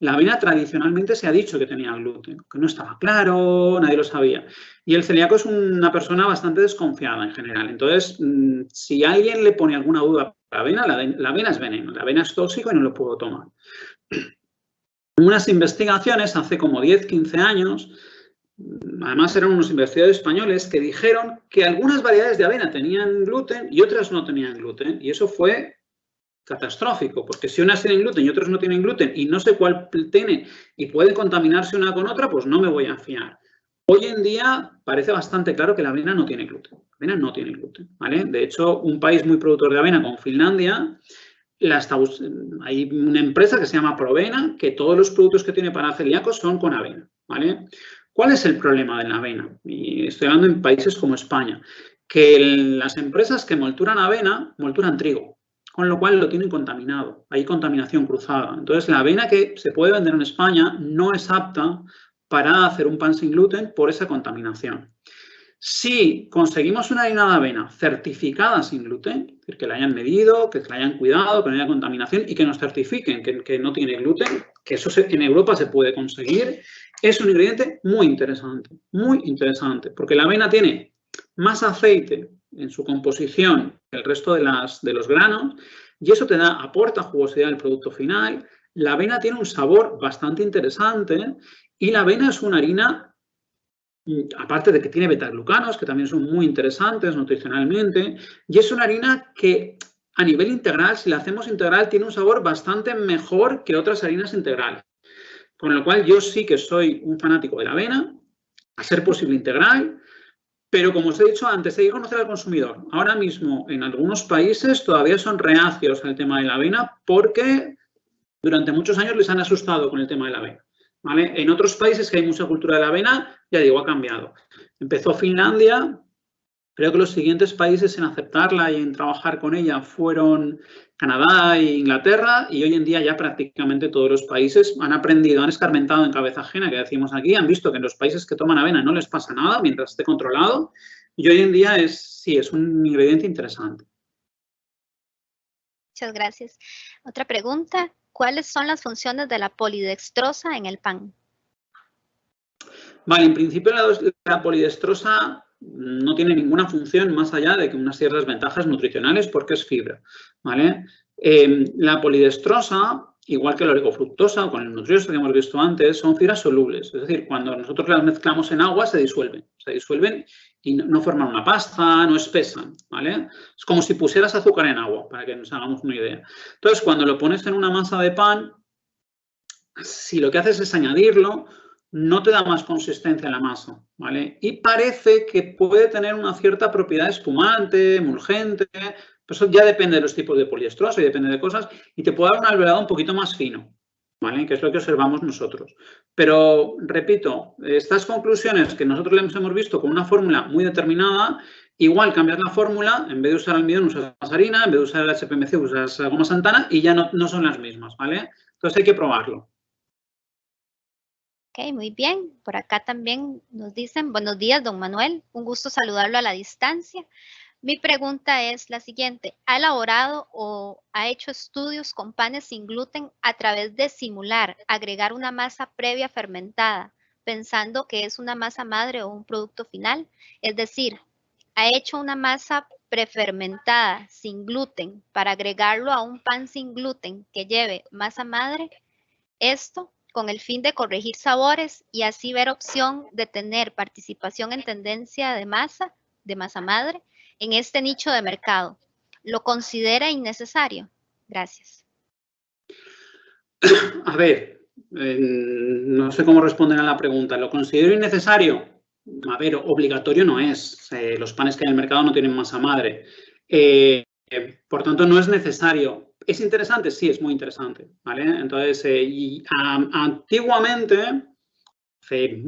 La avena tradicionalmente se ha dicho que tenía gluten, que no estaba claro, nadie lo sabía. Y el celíaco es una persona bastante desconfiada en general. Entonces, si alguien le pone alguna duda a la avena es veneno, la avena es tóxico y no lo puedo tomar. Unas investigaciones hace como 10, 15 años, además eran unos investigadores españoles que dijeron que algunas variedades de avena tenían gluten y otras no tenían gluten. Y eso fue catastrófico, porque si unas tienen gluten y otras no tienen gluten y no sé cuál tiene y puede contaminarse una con otra, pues no me voy a fiar. Hoy en día parece bastante claro que la avena no tiene gluten. La avena no tiene gluten, ¿vale? De hecho, un país muy productor de avena como Finlandia, hay una empresa que se llama Provena, que todos los productos que tiene para celíacos son con avena, ¿vale? ¿Cuál es el problema de la avena? Y estoy hablando en países como España, que las empresas que molturan avena, molturan trigo, con lo cual lo tienen contaminado, hay contaminación cruzada. Entonces, la avena que se puede vender en España no es apta para hacer un pan sin gluten por esa contaminación. Si conseguimos una harina de avena certificada sin gluten, es decir, que la hayan medido, que la hayan cuidado, que no haya contaminación y que nos certifiquen que no tiene gluten, que eso en Europa se puede conseguir, es un ingrediente muy interesante, porque la avena tiene más aceite en su composición que el resto de los granos y eso aporta jugosidad al producto final. La avena tiene un sabor bastante interesante y la avena es una harina, aparte de que tiene betaglucanos, que también son muy interesantes nutricionalmente, y es una harina que a nivel integral, si la hacemos integral, tiene un sabor bastante mejor que otras harinas integrales. Con lo cual yo sí que soy un fanático de la avena, a ser posible integral, pero como os he dicho antes, hay que conocer al consumidor. Ahora mismo en algunos países todavía son reacios al tema de la avena porque durante muchos años les han asustado con el tema de la avena. ¿Vale? En otros países que hay mucha cultura de la avena, ya digo, ha cambiado. Empezó Finlandia, creo que los siguientes países en aceptarla y en trabajar con ella fueron Canadá e Inglaterra y hoy en día ya prácticamente todos los países han aprendido, han escarmentado en cabeza ajena, que decimos aquí, han visto que en los países que toman avena no les pasa nada mientras esté controlado y hoy en día es un ingrediente interesante. Muchas gracias. Otra pregunta. ¿Cuáles son las funciones de la polidextrosa en el pan? Vale, en principio la polidextrosa no tiene ninguna función más allá de que unas ciertas ventajas nutricionales porque es fibra, ¿vale? La polidextrosa, igual que la oligofructosa o con el nutrioso que hemos visto antes, son fibras solubles. Es decir, cuando nosotros las mezclamos en agua se disuelven y no forman una pasta, no espesan, ¿vale? Es como si pusieras azúcar en agua, para que nos hagamos una idea. Entonces, cuando lo pones en una masa de pan, si lo que haces es añadirlo, no te da más consistencia en la masa, ¿vale? Y parece que puede tener una cierta propiedad espumante, emulgente, pero eso ya depende de los tipos de poliestrosa y depende de cosas, y te puede dar un alveolado un poquito más fino, ¿vale? Que es lo que observamos nosotros. Pero, repito, estas conclusiones que nosotros les hemos visto con una fórmula muy determinada, igual cambias la fórmula, en vez de usar almidón usas harina, en vez de usar el HPMC usas goma Santana y ya no son las mismas, ¿vale? Entonces hay que probarlo. Ok, muy bien. Por acá también nos dicen, buenos días, don Manuel. Un gusto saludarlo a la distancia. Mi pregunta es la siguiente. ¿Ha elaborado o ha hecho estudios con panes sin gluten a través de simular, agregar una masa previa fermentada, pensando que es una masa madre o un producto final? Es decir, ¿ha hecho una masa prefermentada sin gluten para agregarlo a un pan sin gluten que lleve masa madre? Esto con el fin de corregir sabores y así ver opción de tener participación en tendencia de masa madre, en este nicho de mercado. ¿Lo considera innecesario? Gracias. A ver, no sé cómo responder a la pregunta. ¿Lo considero innecesario? A ver, obligatorio no es. Los panes que hay en el mercado no tienen masa madre. Por tanto, no es necesario. ¿Es interesante? Sí, es muy interesante, ¿vale? Entonces, antiguamente,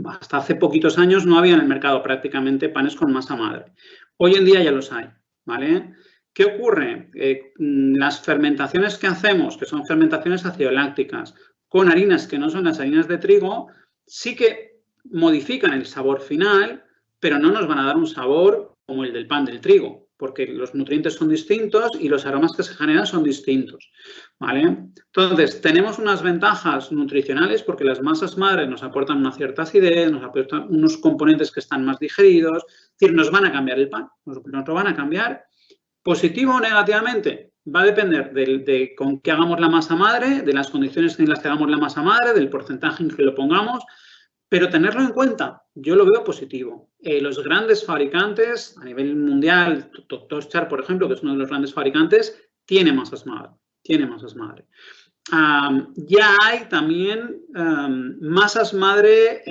hasta hace poquitos años, no había en el mercado prácticamente panes con masa madre. Hoy en día ya los hay, ¿vale? ¿Qué ocurre? Las fermentaciones que hacemos, que son fermentaciones acidolácticas, con harinas que no son las harinas de trigo, sí que modifican el sabor final, pero no nos van a dar un sabor como el del pan del trigo, porque los nutrientes son distintos y los aromas que se generan son distintos, ¿vale? Entonces, tenemos unas ventajas nutricionales porque las masas madres nos aportan una cierta acidez, nos aportan unos componentes que están más digeridos, es decir, nos van a cambiar el pan, nos lo van a cambiar. ¿Positivo o negativamente? Va a depender de con qué hagamos la masa madre, de las condiciones en las que hagamos la masa madre, del porcentaje en que lo pongamos, pero tenerlo en cuenta, yo lo veo positivo. Los grandes fabricantes, a nivel mundial, Toshchar, por ejemplo, que es uno de los grandes fabricantes, tiene masas madre. Ya hay también masas madre,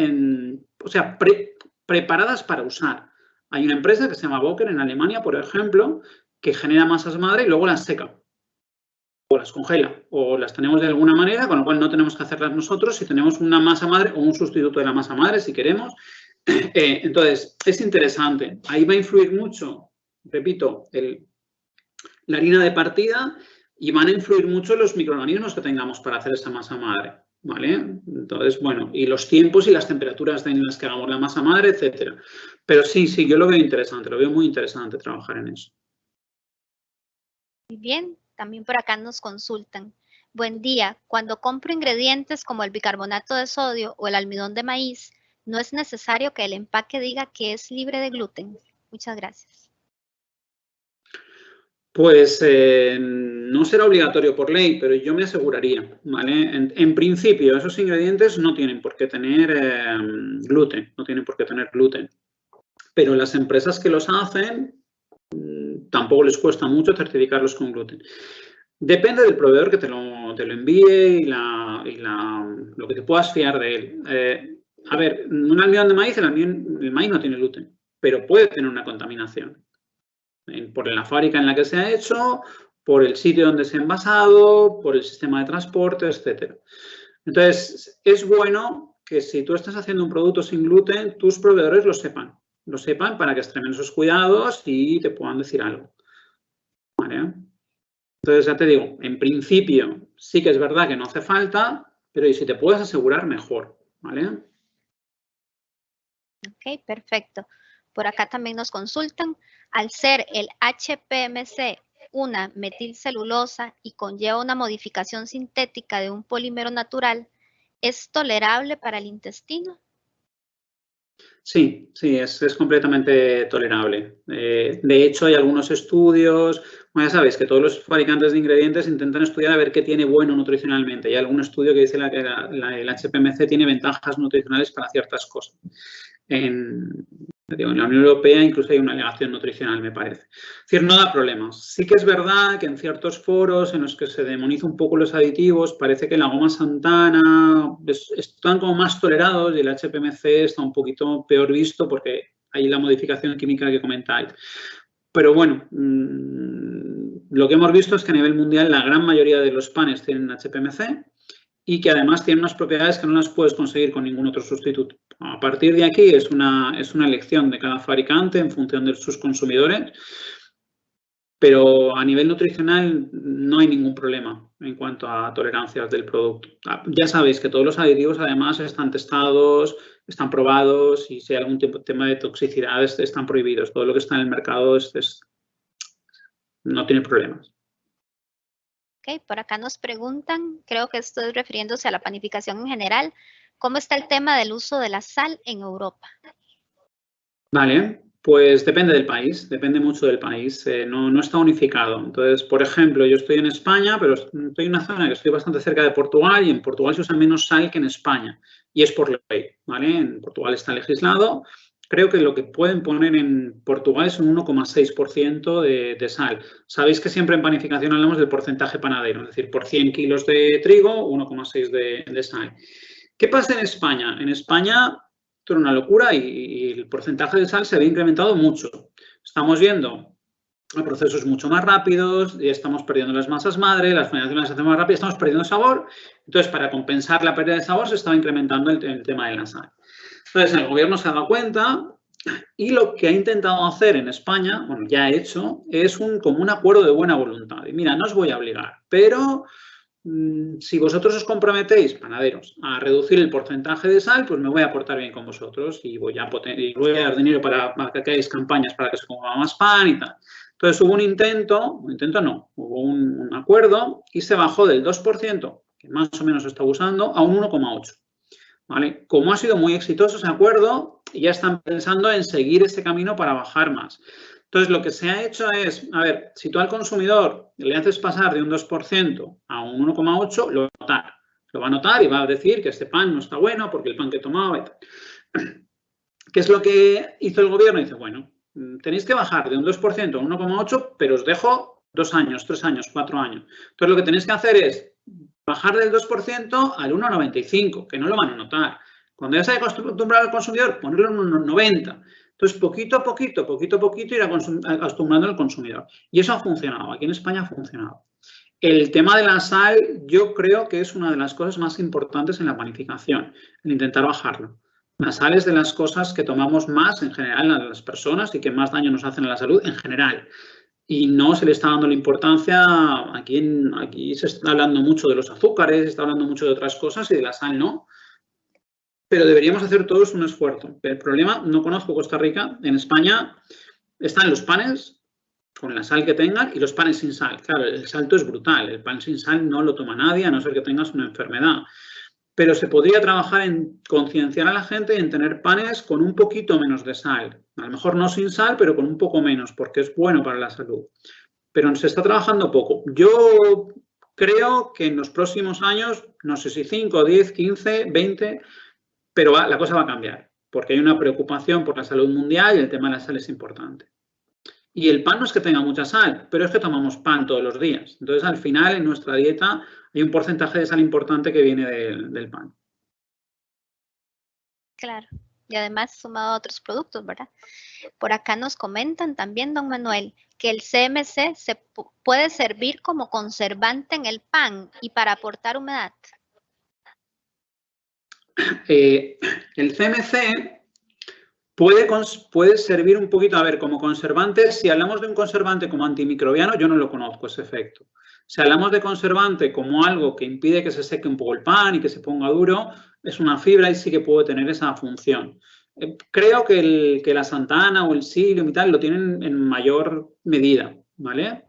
preparadas para usar. Hay una empresa que se llama Boker en Alemania, por ejemplo, que genera masas madre y luego las seca. O las congela, o las tenemos de alguna manera, con lo cual no tenemos que hacerlas nosotros si tenemos una masa madre o un sustituto de la masa madre, si queremos. Entonces, es interesante. Ahí va a influir mucho, repito, la harina de partida y van a influir mucho los microorganismos que tengamos para hacer esa masa madre, ¿vale? Entonces, bueno, y los tiempos y las temperaturas en las que hagamos la masa madre, etcétera. Pero sí, yo lo veo interesante, lo veo muy interesante trabajar en eso. Muy bien, también por acá nos consultan. Buen día, cuando compro ingredientes como el bicarbonato de sodio o el almidón de maíz, ¿no es necesario que el empaque diga que es libre de gluten? Muchas gracias. Pues no será obligatorio por ley, pero yo me aseguraría, ¿vale? En principio, esos ingredientes no tienen por qué tener gluten, no tienen por qué tener gluten. Pero las empresas que los hacen, tampoco les cuesta mucho certificarlos con gluten. Depende del proveedor que te lo envíe y lo que te puedas fiar de él. A ver, un almidón de maíz, el maíz no tiene gluten, pero puede tener una contaminación. Por la fábrica en la que se ha hecho, por el sitio donde se ha envasado, por el sistema de transporte, etc. Entonces, es bueno que si tú estás haciendo un producto sin gluten, tus proveedores lo sepan para que extremen esos cuidados y te puedan decir algo. ¿Vale? Entonces, ya te digo, en principio sí que es verdad que no hace falta, pero y si te puedes asegurar, mejor. ¿Vale? Ok, perfecto. Por acá también nos consultan. Al ser el HPMC una metilcelulosa y conlleva una modificación sintética de un polímero natural, ¿es tolerable para el intestino? Sí, es completamente tolerable. De hecho, hay algunos estudios, bueno, ya sabéis que todos los fabricantes de ingredientes intentan estudiar a ver qué tiene bueno nutricionalmente. Hay algún estudio que dice que el HPMC tiene ventajas nutricionales para ciertas cosas. En la Unión Europea incluso hay una alegación nutricional, me parece. Es decir, no da problemas. Sí que es verdad que en ciertos foros en los que se demoniza un poco los aditivos, parece que la goma Santana están como más tolerados y el HPMC está un poquito peor visto porque hay la modificación química que comentáis. Pero bueno, lo que hemos visto es que a nivel mundial la gran mayoría de los panes tienen HPMC y que además tienen unas propiedades que no las puedes conseguir con ningún otro sustituto. A partir de aquí es una elección de cada fabricante en función de sus consumidores, pero a nivel nutricional no hay ningún problema en cuanto a tolerancias del producto. Ya sabéis que todos los aditivos además están testados, están probados y si hay algún tema de toxicidad están prohibidos. Todo lo que está en el mercado no tiene problemas. Ok, por acá nos preguntan, creo que esto es refiriéndose a la panificación en general, ¿cómo está el tema del uso de la sal en Europa? Vale, pues depende del país, depende mucho del país, no está unificado. Entonces, por ejemplo, yo estoy en España, pero estoy en una zona que estoy bastante cerca de Portugal y en Portugal se usa menos sal que en España y es por ley, ¿vale? En Portugal está legislado. Creo que lo que pueden poner en Portugal es un 1,6% de sal. Sabéis que siempre en panificación hablamos del porcentaje panadero, es decir, por 100 kilos de trigo, 1,6 de sal. ¿Qué pasa en España? En España esto era una locura y el porcentaje de sal se había incrementado mucho. Estamos viendo procesos mucho más rápidos, y estamos perdiendo las masas madre, las fermentaciones se hacen más rápidas, estamos perdiendo sabor. Entonces, para compensar la pérdida de sabor, se estaba incrementando el tema de la sal. Entonces, el gobierno se ha dado cuenta y lo que ha intentado hacer en España, bueno, ya ha hecho, es como un acuerdo de buena voluntad. Y mira, no os voy a obligar, pero si vosotros os comprometéis, panaderos, a reducir el porcentaje de sal, pues me voy a portar bien con vosotros y voy a dar dinero para que hagáis campañas para que se coma más pan y tal. Entonces hubo hubo un acuerdo y se bajó del 2%, que más o menos se está usando, a un 1,8%. ¿Vale? Como ha sido muy exitoso ese acuerdo, ya están pensando en seguir ese camino para bajar más. Entonces, lo que se ha hecho es, a ver, si tú al consumidor le haces pasar de un 2% a un 1,8%, lo va a notar. Lo va a notar y va a decir que este pan no está bueno porque el pan que he tomado y tal. ¿Qué es lo que hizo el gobierno? Dice, bueno, tenéis que bajar de un 2% a un 1,8%, pero os dejo 2 años, 3 años, 4 años. Entonces, lo que tenéis que hacer es bajar del 2% al 1,95%, que no lo van a notar. Cuando ya se haya acostumbrado al consumidor, ponerlo en 1,90%. Entonces, poquito a poquito ir acostumbrando al consumidor. Y eso ha funcionado. Aquí en España ha funcionado. El tema de la sal, yo creo que es una de las cosas más importantes en la panificación, el intentar bajarlo. La sal es de las cosas que tomamos más en general a las personas y que más daño nos hacen a la salud en general. y no se le está dando la importancia. Aquí se está hablando mucho de los azúcares, se está hablando mucho de otras cosas y de la sal no. Pero deberíamos hacer todos un esfuerzo. El problema, no conozco Costa Rica, en España están los panes con la sal que tengan y los panes sin sal. Claro, el salto es brutal. El pan sin sal no lo toma nadie, a no ser que tengas una enfermedad. Pero se podría trabajar en concienciar a la gente y en tener panes con un poquito menos de sal. A lo mejor no sin sal, pero con un poco menos, porque es bueno para la salud. Pero se está trabajando poco. Yo creo que en los próximos años, no sé si 5, 10, 15, 20, pero la cosa va a cambiar, porque hay una preocupación por la salud mundial y el tema de la sal es importante. Y el pan no es que tenga mucha sal, pero es que tomamos pan todos los días. Entonces, al final, en nuestra dieta hay un porcentaje de sal importante que viene del pan. Claro, y además sumado a otros productos, ¿verdad? Por acá nos comentan también, don Manuel, que el CMC se puede servir como conservante en el pan y para aportar humedad. El CMC puede servir un poquito, a ver, como conservante. Si hablamos de un conservante como antimicrobiano, yo no lo conozco ese efecto. Si hablamos de conservante como algo que impide que se seque un poco el pan y que se ponga duro, es una fibra y sí que puede tener esa función. Creo que la Santana o el psyllium y tal lo tienen en mayor medida, ¿vale?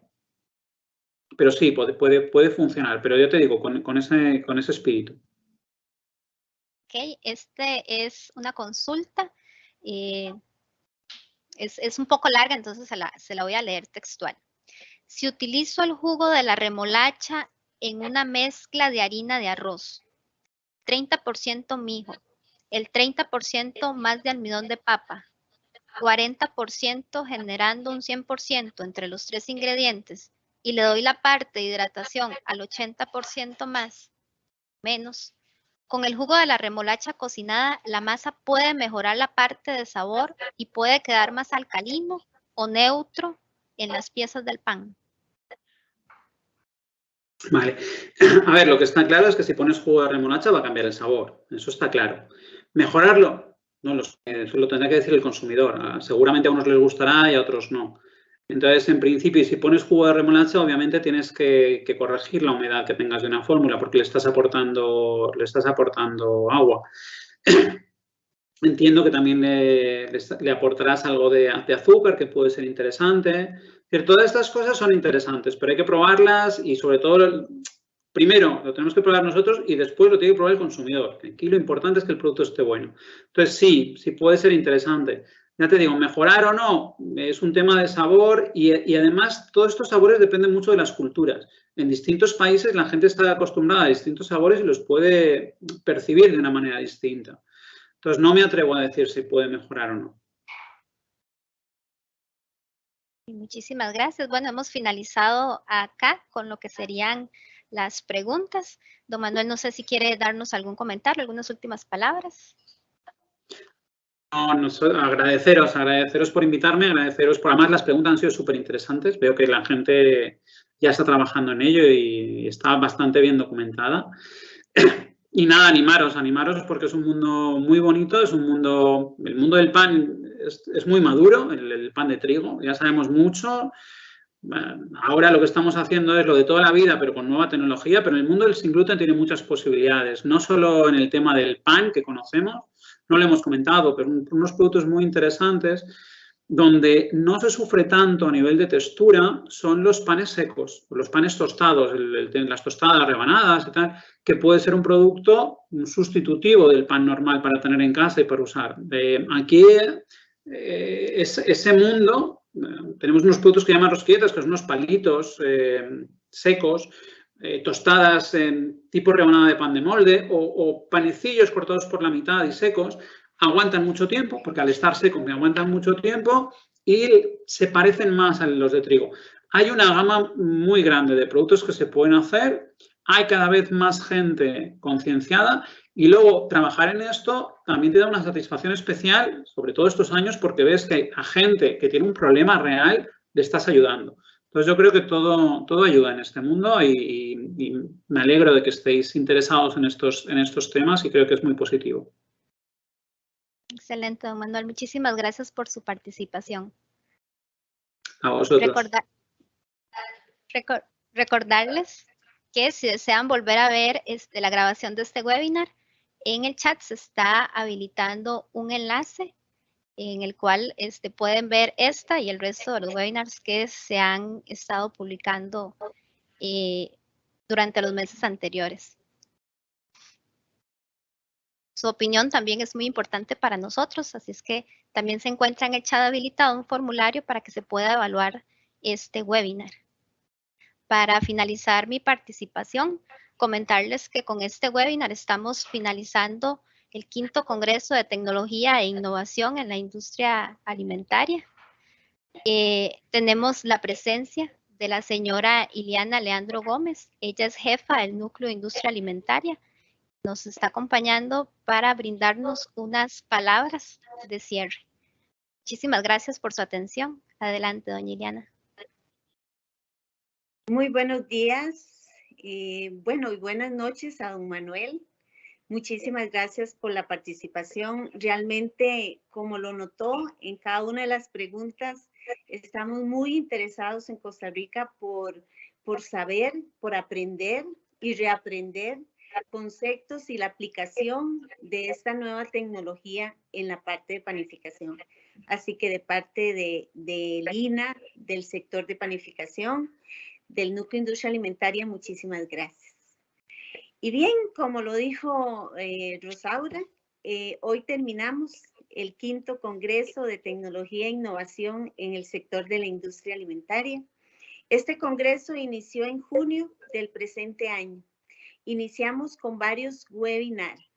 Pero sí, puede funcionar, pero yo te digo, con ese espíritu. Ok, este es una consulta. Es un poco larga, entonces se la voy a leer textual. Si utilizo el jugo de la remolacha en una mezcla de harina de arroz, 30% mijo, el 30% más de almidón de papa, 40% generando un 100% entre los tres ingredientes y le doy la parte de hidratación al 80% más, menos. Con el jugo de la remolacha cocinada, la masa puede mejorar la parte de sabor y puede quedar más alcalino o neutro en las piezas del pan. Vale. A ver, lo que está claro es que si pones jugo de remolacha va a cambiar el sabor. Eso está claro. ¿Mejorarlo? No lo sé. Eso lo tendrá que decir el consumidor. Seguramente a unos les gustará y a otros no. Entonces, en principio, si pones jugo de remolacha, obviamente tienes que corregir la humedad que tengas de una fórmula porque le estás aportando agua. Entiendo que también le aportarás algo de azúcar, que puede ser interesante. Todas estas cosas son interesantes, pero hay que probarlas y sobre todo, primero lo tenemos que probar nosotros y después lo tiene que probar el consumidor. Aquí lo importante es que el producto esté bueno. Entonces, sí puede ser interesante. Ya te digo, mejorar o no es un tema de sabor y además todos estos sabores dependen mucho de las culturas. En distintos países la gente está acostumbrada a distintos sabores y los puede percibir de una manera distinta. Entonces, no me atrevo a decir si puede mejorar o no. Muchísimas gracias. Bueno, hemos finalizado acá con lo que serían las preguntas. Don Manuel, no sé si quiere darnos algún comentario, algunas últimas palabras. No, agradeceros por invitarme, agradeceros por, además las preguntas han sido súper interesantes. Veo que la gente ya está trabajando en ello y está bastante bien documentada. Y nada, animaros porque es un mundo muy bonito, el mundo del pan es muy maduro, el pan de trigo, ya sabemos mucho. Ahora lo que estamos haciendo es lo de toda la vida, pero con nueva tecnología, pero el mundo del sin gluten tiene muchas posibilidades, no solo en el tema del pan que conocemos, no lo hemos comentado, pero unos productos muy interesantes donde no se sufre tanto a nivel de textura son los panes secos, los panes tostados, las tostadas rebanadas y tal, que puede ser un producto sustitutivo del pan normal para tener en casa y para usar. Aquí ese mundo, tenemos unos productos que llaman rosquilletas, que son unos palitos secos, tostadas en tipo rebanada de pan de molde o panecillos cortados por la mitad y secos. Aguantan mucho tiempo, porque al estar secos me aguantan mucho tiempo y se parecen más a los de trigo. Hay una gama muy grande de productos que se pueden hacer, hay cada vez más gente concienciada y luego trabajar en esto también te da una satisfacción especial, sobre todo estos años, porque ves que a gente que tiene un problema real le estás ayudando. Entonces yo creo que todo ayuda en este mundo y me alegro de que estéis interesados en estos temas y creo que es muy positivo. Excelente, don Manuel. Muchísimas gracias por su participación. A vosotros. Recordarles que si desean volver a ver la grabación de este webinar, en el chat se está habilitando un enlace en el cual pueden ver esta y el resto de los webinars que se han estado publicando durante los meses anteriores. Su opinión también es muy importante para nosotros, así es que también se encuentra en el chat habilitado un formulario para que se pueda evaluar este webinar. Para finalizar mi participación, comentarles que con este webinar estamos finalizando el 5º Congreso de Tecnología e Innovación en la Industria Alimentaria. Tenemos la presencia de la señora Iliana Leandro Gómez. Ella es jefa del Núcleo de Industria Alimentaria. Nos está acompañando para brindarnos unas palabras de cierre. Muchísimas gracias por su atención. Adelante, doña Iliana. Muy buenos días, y buenas noches a don Manuel. Muchísimas gracias por la participación. Realmente, como lo notó en cada una de las preguntas, estamos muy interesados en Costa Rica por saber, por aprender y reaprender conceptos y la aplicación de esta nueva tecnología en la parte de panificación. Así que de parte de Lina, del sector de panificación, del Núcleo de Industria Alimentaria, muchísimas gracias. Y bien, como lo dijo Rosaura, hoy terminamos el 5º Congreso de Tecnología e Innovación en el sector de la industria alimentaria. Este congreso inició en junio del presente año. Iniciamos con varios webinars.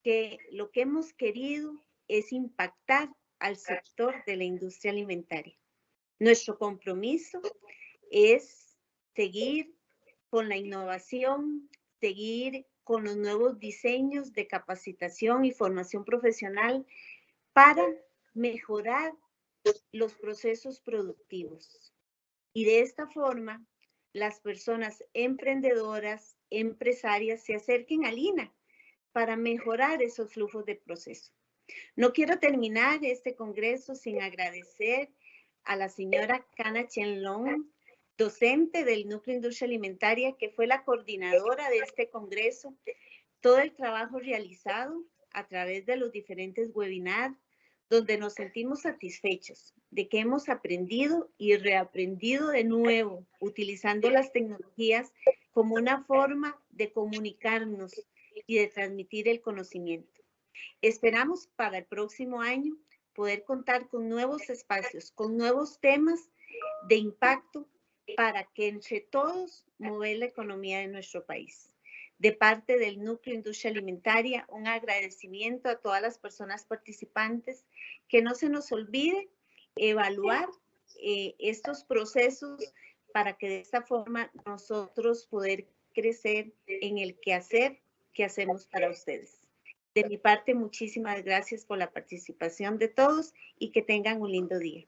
Que lo que hemos querido es impactar al sector de la industria alimentaria. Nuestro compromiso es seguir con la innovación, seguir con los nuevos diseños de capacitación y formación profesional para mejorar los procesos productivos. Y de esta forma, las personas emprendedoras, empresarias, se acerquen a Lina para mejorar esos flujos de proceso. No quiero terminar este congreso sin agradecer a la señora Cana Chenlong, docente del Núcleo de Industria Alimentaria, que fue la coordinadora de este congreso, todo el trabajo realizado a través de los diferentes webinars, donde nos sentimos satisfechos de que hemos aprendido y reaprendido de nuevo, utilizando las tecnologías como una forma de comunicarnos y de transmitir el conocimiento. Esperamos para el próximo año poder contar con nuevos espacios, con nuevos temas de impacto para que entre todos mover la economía de nuestro país. De parte del Núcleo de Industria Alimentaria, un agradecimiento a todas las personas participantes, que no se nos olvide evaluar estos procesos para que de esta forma nosotros poder crecer en el quehacer que hacemos para ustedes. De mi parte, muchísimas gracias por la participación de todos y que tengan un lindo día.